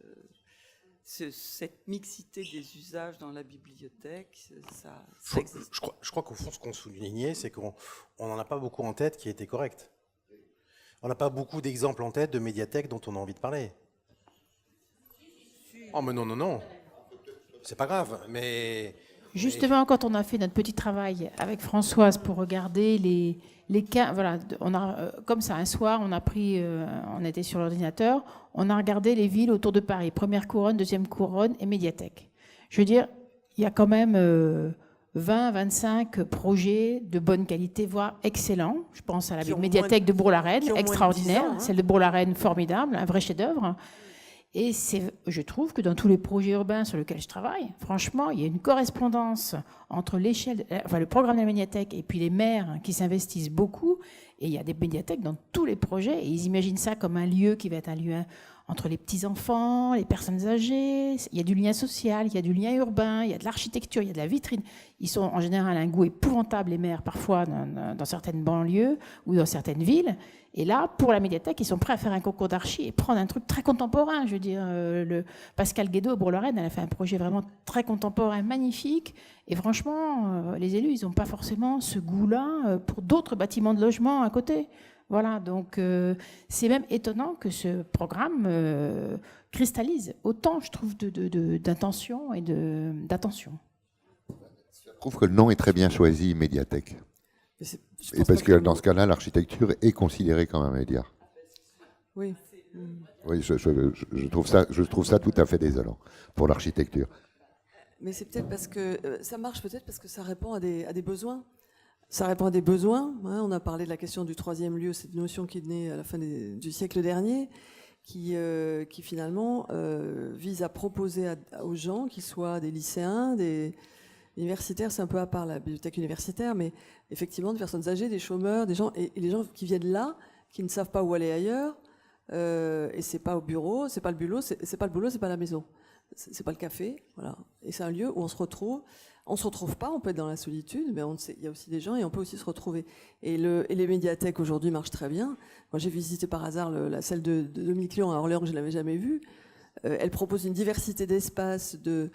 Cette mixité des usages dans la bibliothèque, ça existe. Je crois qu'au fond, ce qu'on soulignait, c'est qu'on n'en a pas beaucoup en tête qui était correct. On n'a pas beaucoup d'exemples en tête de médiathèques dont on a envie de parler. Oh, mais non. C'est pas grave, mais... Justement, quand on a fait notre petit travail avec Françoise pour regarder les cas, voilà, on a comme ça un soir, on était sur l'ordinateur, on a regardé les villes autour de Paris, première couronne, deuxième couronne et médiathèque. Je veux dire, il y a quand même 20-25 projets de bonne qualité, voire excellents. Je pense à la Qui ont médiathèque de Bourg-la-Reine, qui ont moins de 10 extraordinaire. ans, hein. Celle de Bourg-la-Reine, formidable, un vrai chef-d'œuvre. Et je trouve que dans tous les projets urbains sur lesquels je travaille, franchement, il y a une correspondance entre le programme de la médiathèque et puis les maires qui s'investissent beaucoup. Et il y a des médiathèques dans tous les projets. Et ils imaginent ça comme un lieu qui va être un lieu entre les petits-enfants, les personnes âgées. Il y a du lien social, il y a du lien urbain, il y a de l'architecture, il y a de la vitrine. Ils sont en général un goût épouvantable, les maires, parfois, dans certaines banlieues ou dans certaines villes. Et là, pour la médiathèque, ils sont prêts à faire un concours d'archi et prendre un truc très contemporain. Je veux dire, Pascal Guédot, au Bourg-la-Reine, elle a fait un projet vraiment très contemporain, magnifique. Et franchement, les élus, ils n'ont pas forcément ce goût-là pour d'autres bâtiments de logement à côté. Voilà, donc c'est même étonnant que ce programme cristallise autant, je trouve, d'intention et d'attention. Je trouve que le nom est très bien choisi, médiathèque. Et parce que dans ce cas-là, l'architecture est considérée comme un média. Oui. Oui, je trouve ça tout à fait désolant pour l'architecture. Mais c'est peut-être parce que ça marche, peut-être parce que ça répond à des besoins. Ça répond à des besoins. Hein. On a parlé de la question du troisième lieu, cette notion qui est née à la fin du siècle dernier, qui finalement vise à proposer aux gens, qu'ils soient des lycéens, des universitaires, c'est un peu à part la bibliothèque universitaire, mais effectivement des personnes âgées, des chômeurs, des gens et les gens qui viennent là, qui ne savent pas où aller ailleurs, et c'est pas au bureau, c'est pas le boulot, c'est pas le boulot, c'est pas la maison, c'est pas le café, voilà. Et c'est un lieu où on se retrouve. On se retrouve pas, on peut être dans la solitude, mais il y a aussi des gens et on peut aussi se retrouver. Et les médiathèques aujourd'hui marchent très bien. Moi, j'ai visité par hasard celle de Dominique Lyon à Orléans que je n'avais jamais vue. Elle propose une diversité d'espaces, de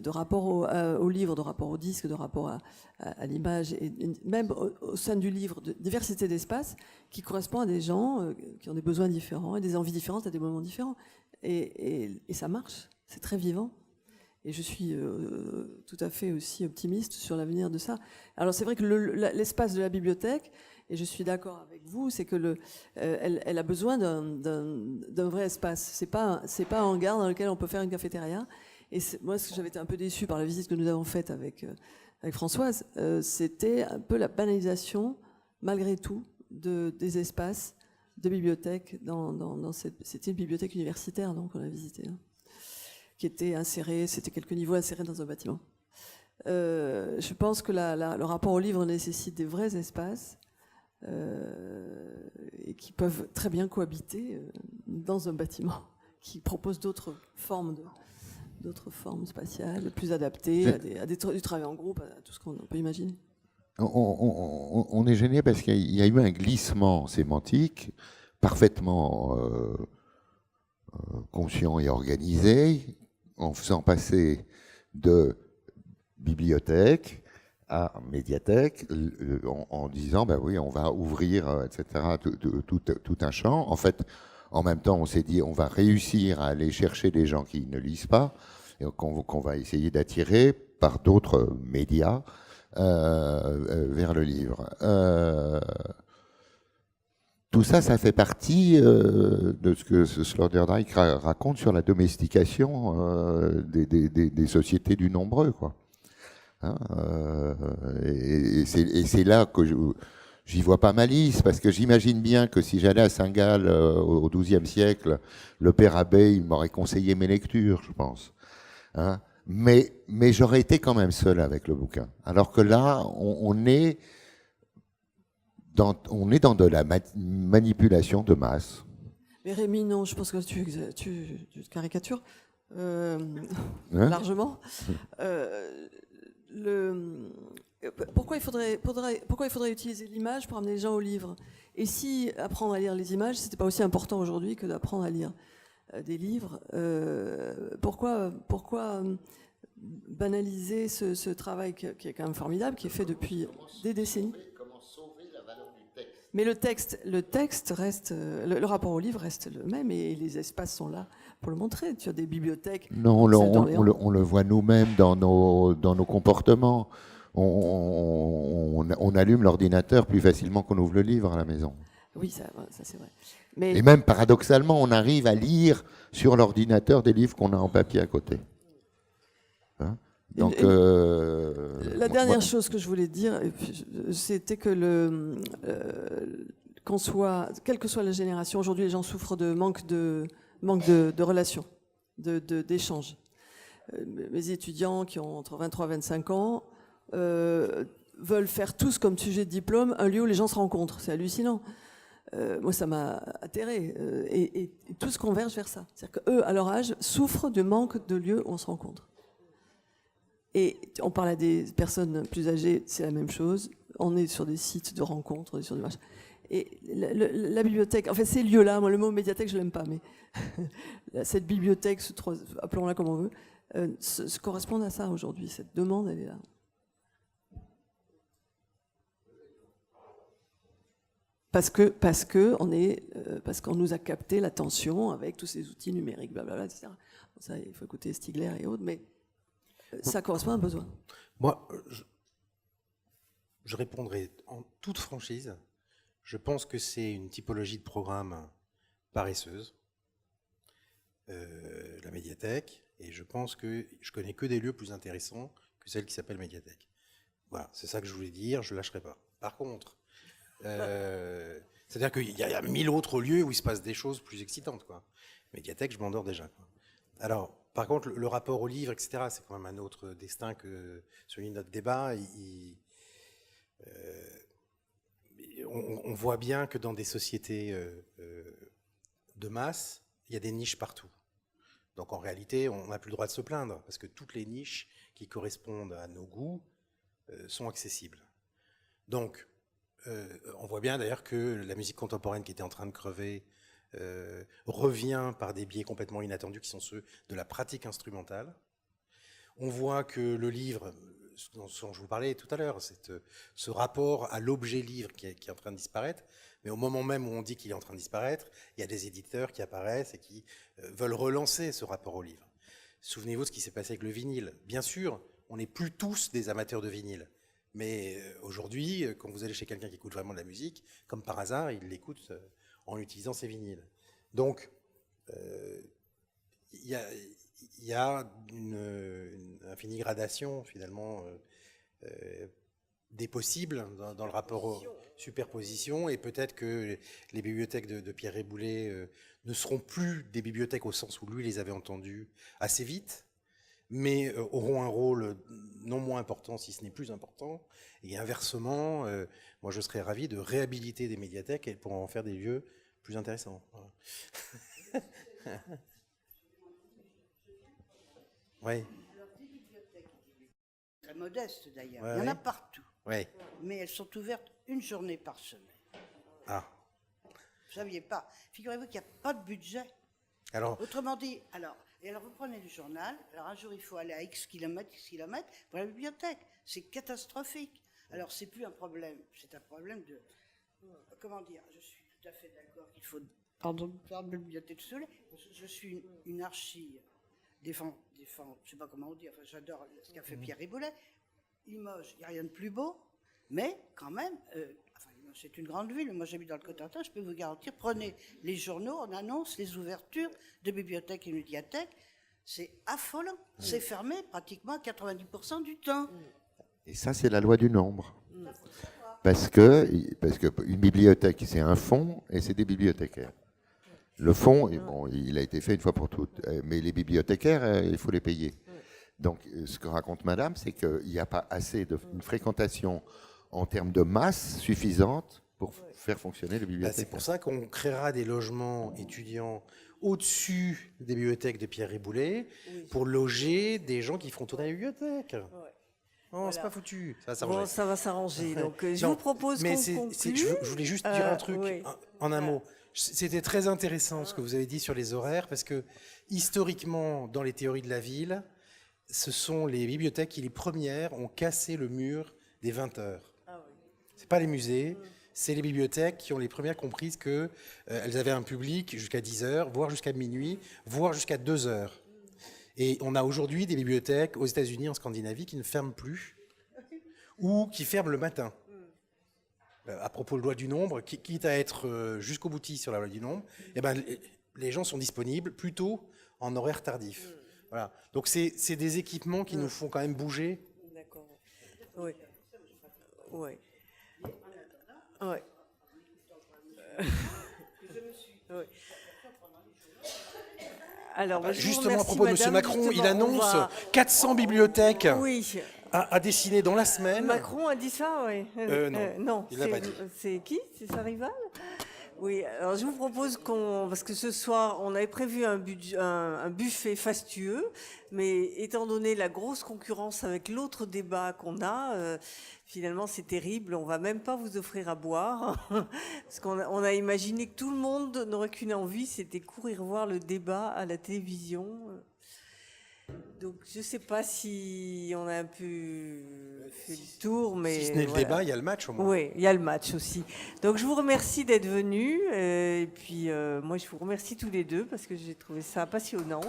rapport au livre, de rapport au disque, de rapport à l'image, et même au sein du livre, de diversité d'espaces qui correspond à des gens qui ont des besoins différents et des envies différentes à des moments différents. Et ça marche, c'est très vivant. Et je suis tout à fait aussi optimiste sur l'avenir de ça. Alors c'est vrai que l'espace de la bibliothèque, et je suis d'accord avec vous, c'est que elle a besoin d'un vrai espace. C'est pas un hangar dans lequel on peut faire une cafétéria. Et moi, ce que j'avais été un peu déçue par la visite que nous avons faite avec Françoise, c'était un peu la banalisation, malgré tout, des espaces de bibliothèque c'était une bibliothèque universitaire, donc on a visité. Hein, qui était inséré, c'était quelques niveaux insérés dans un bâtiment. Je pense que le rapport au livre nécessite des vrais espaces et qui peuvent très bien cohabiter dans un bâtiment qui propose d'autres formes spatiales, plus adaptées à du travail en groupe, à tout ce qu'on peut imaginer. On est gêné parce qu'il y a eu un glissement sémantique parfaitement conscient et organisé, en faisant passer de bibliothèque à médiathèque, en disant, ben oui, on va ouvrir, etc., tout un champ. En fait, en même temps, on s'est dit, on va réussir à aller chercher des gens qui ne lisent pas, et qu'on va essayer d'attirer par d'autres médias vers le livre. Tout ça, ça fait partie de ce que Sloterdijk raconte sur la domestication des sociétés du nombreux, quoi. Hein, et c'est là que j'y vois pas malice, parce que j'imagine bien que si j'allais à Saint-Gall au XIIe siècle, le père abbé, il m'aurait conseillé mes lectures, je pense. Hein, mais j'aurais été quand même seul avec le bouquin. Alors que là, on est dans de la manipulation de masse. Mais Rémi, non, je pense que tu caricatures largement. Pourquoi il faudrait utiliser l'image pour amener les gens au livre? Et si apprendre à lire les images, c'était pas aussi important aujourd'hui que d'apprendre à lire des livres, pourquoi banaliser ce travail qui est quand même formidable, qui est fait depuis des décennies? Mais le texte reste, le rapport au livre reste le même et les espaces sont là pour le montrer. Tu as des bibliothèques. Non, on le voit nous-mêmes dans nos comportements. On allume l'ordinateur plus facilement qu'on ouvre le livre à la maison. Oui, ça c'est vrai. Et même paradoxalement, on arrive à lire sur l'ordinateur des livres qu'on a en papier à côté. Hein? Donc, La dernière chose que je voulais dire, c'était que quelle que soit la génération, aujourd'hui les gens souffrent de manque de relations, d'échanges. Mes étudiants qui ont entre 23 et 25 ans veulent faire tous comme sujet de diplôme un lieu où les gens se rencontrent. C'est hallucinant. Moi, ça m'a atterrée. Et tous convergent vers ça. C'est-à-dire qu'eux, à leur âge, souffrent du manque de lieux où on se rencontre. Et on parle à des personnes plus âgées, c'est la même chose. On est sur des sites de rencontres, on est sur des marchés. Et la bibliothèque, en fait, ces lieux-là, moi, le mot médiathèque, je l'aime pas, mais cette bibliothèque, appelons-la comme on veut, correspondent à ça aujourd'hui. Cette demande, elle est là. Parce qu'on nous a capté l'attention avec tous ces outils numériques, blablabla, etc. Bon, ça, il faut écouter Stigler et autres, mais ça correspond à un besoin. Moi, je répondrai en toute franchise. Je pense que c'est une typologie de programme paresseuse, la médiathèque, et je pense que je connais que des lieux plus intéressants que celle qui s'appelle médiathèque. Voilà, c'est ça que je voulais dire, je ne lâcherai pas. Par contre, c'est-à-dire qu'il y a 1000 autres lieux où il se passe des choses plus excitantes, quoi. Médiathèque, je m'endors déjà, quoi. Alors, par contre, le rapport au livre, etc., c'est quand même un autre destin que celui de notre débat. On voit bien que dans des sociétés de masse, il y a des niches partout. Donc en réalité, on n'a plus le droit de se plaindre, parce que toutes les niches qui correspondent à nos goûts sont accessibles. Donc, on voit bien d'ailleurs que la musique contemporaine qui était en train de crever revient par des biais complètement inattendus qui sont ceux de la pratique instrumentale. On voit que le livre, dont je vous parlais tout à l'heure, ce rapport à l'objet livre qui est en train de disparaître, mais au moment même où on dit qu'il est en train de disparaître, il y a des éditeurs qui apparaissent et qui veulent relancer ce rapport au livre. Souvenez-vous de ce qui s'est passé avec le vinyle. Bien sûr, on n'est plus tous des amateurs de vinyle. Mais aujourd'hui, quand vous allez chez quelqu'un qui écoute vraiment de la musique, comme par hasard, il l'écoute en utilisant ses vinyles. Donc, il y a une infinie gradation, finalement, des possibles dans le rapport aux superpositions. Et peut-être que les bibliothèques de Pierre Réboulet ne seront plus des bibliothèques au sens où lui les avait entendues assez vite, mais auront un rôle non moins important, si ce n'est plus important. Et inversement, moi je serais ravi de réhabiliter des médiathèques pour en faire des lieux plus intéressants. Voilà. Oui. Alors, des bibliothèques très modestes d'ailleurs, Ouais, il y en a partout. Oui. Mais elles sont ouvertes une journée par semaine. Ah. Vous ne saviez pas. Figurez-vous qu'il n'y a pas de budget. Alors, autrement dit, alors vous prenez le journal, alors un jour il faut aller à X kilomètres pour la bibliothèque. C'est catastrophique. Alors c'est plus un problème, c'est un problème de... Comment dire, je suis tout à fait d'accord qu'il faut... Pardon, faire la bibliothèque seule. Je suis une archi... défend, je ne sais pas comment on dit, enfin, j'adore ce qu'a fait Pierre Riboulet. Limoges, il n'y a rien de plus beau, mais quand même, c'est une grande ville. Moi, j'habite dans le Cotentin, je peux vous garantir, prenez les journaux, on annonce les ouvertures de bibliothèques et médiathèques. C'est affolant. C'est fermé pratiquement 90% du temps. Et ça, c'est la loi du nombre. Parce que une bibliothèque, c'est un fonds et c'est des bibliothécaires. Le fonds, bon, il a été fait une fois pour toutes, mais les bibliothécaires, il faut les payer. Donc, ce que raconte Madame, c'est qu'il n'y a pas assez de fréquentation en termes de masse suffisante pour faire fonctionner les bibliothèques. C'est pour ça qu'on créera des logements étudiants au-dessus des bibliothèques de Pierre Riboulet pour loger des gens qui feront tourner la bibliothèque. Ouais. Non, voilà. C'est pas foutu. Ça va s'arranger. Donc, je vous propose qu'on conclue. Je voulais juste dire un truc en un mot. C'était très intéressant ce que vous avez dit sur les horaires, parce que historiquement, dans les théories de la ville, ce sont les bibliothèques qui, les premières, ont cassé le mur des 20 heures. C'est pas les musées, c'est les bibliothèques qui ont les premières comprises qu'elles avaient un public jusqu'à 10 heures, voire jusqu'à minuit, voire jusqu'à 2 heures. Et on a aujourd'hui des bibliothèques aux États-Unis, en Scandinavie, qui ne ferment plus, ou qui ferment le matin. À propos de loi du nombre, quitte à être jusqu'au boutiste sur la loi du nombre, eh ben, les gens sont disponibles plutôt en horaire tardif. Voilà. Donc c'est des équipements qui nous font quand même bouger. Oui. Oui. Oui. Oui. Alors, je vous Justement, à remercie, propos de M. madame. Macron, il Justement, annonce on va- 400 bibliothèques Oui. à dessiner dans la semaine. Macron a dit ça, oui. Non, il l'a pas dit. C'est qui? C'est sa rivale? Oui, alors je vous propose parce que ce soir, on avait prévu un buffet fastueux, mais étant donné la grosse concurrence avec l'autre débat qu'on a, finalement c'est terrible, on va même pas vous offrir à boire, parce qu'on a imaginé que tout le monde n'aurait qu'une envie, c'était courir voir le débat à la télévision. Donc je ne sais pas si on a un peu fait le tour, mais... Si ce n'est le voilà. débat, il y a le match au moins. Oui, il y a le match aussi. Donc je vous remercie d'être venus, et puis moi je vous remercie tous les deux, parce que j'ai trouvé ça passionnant.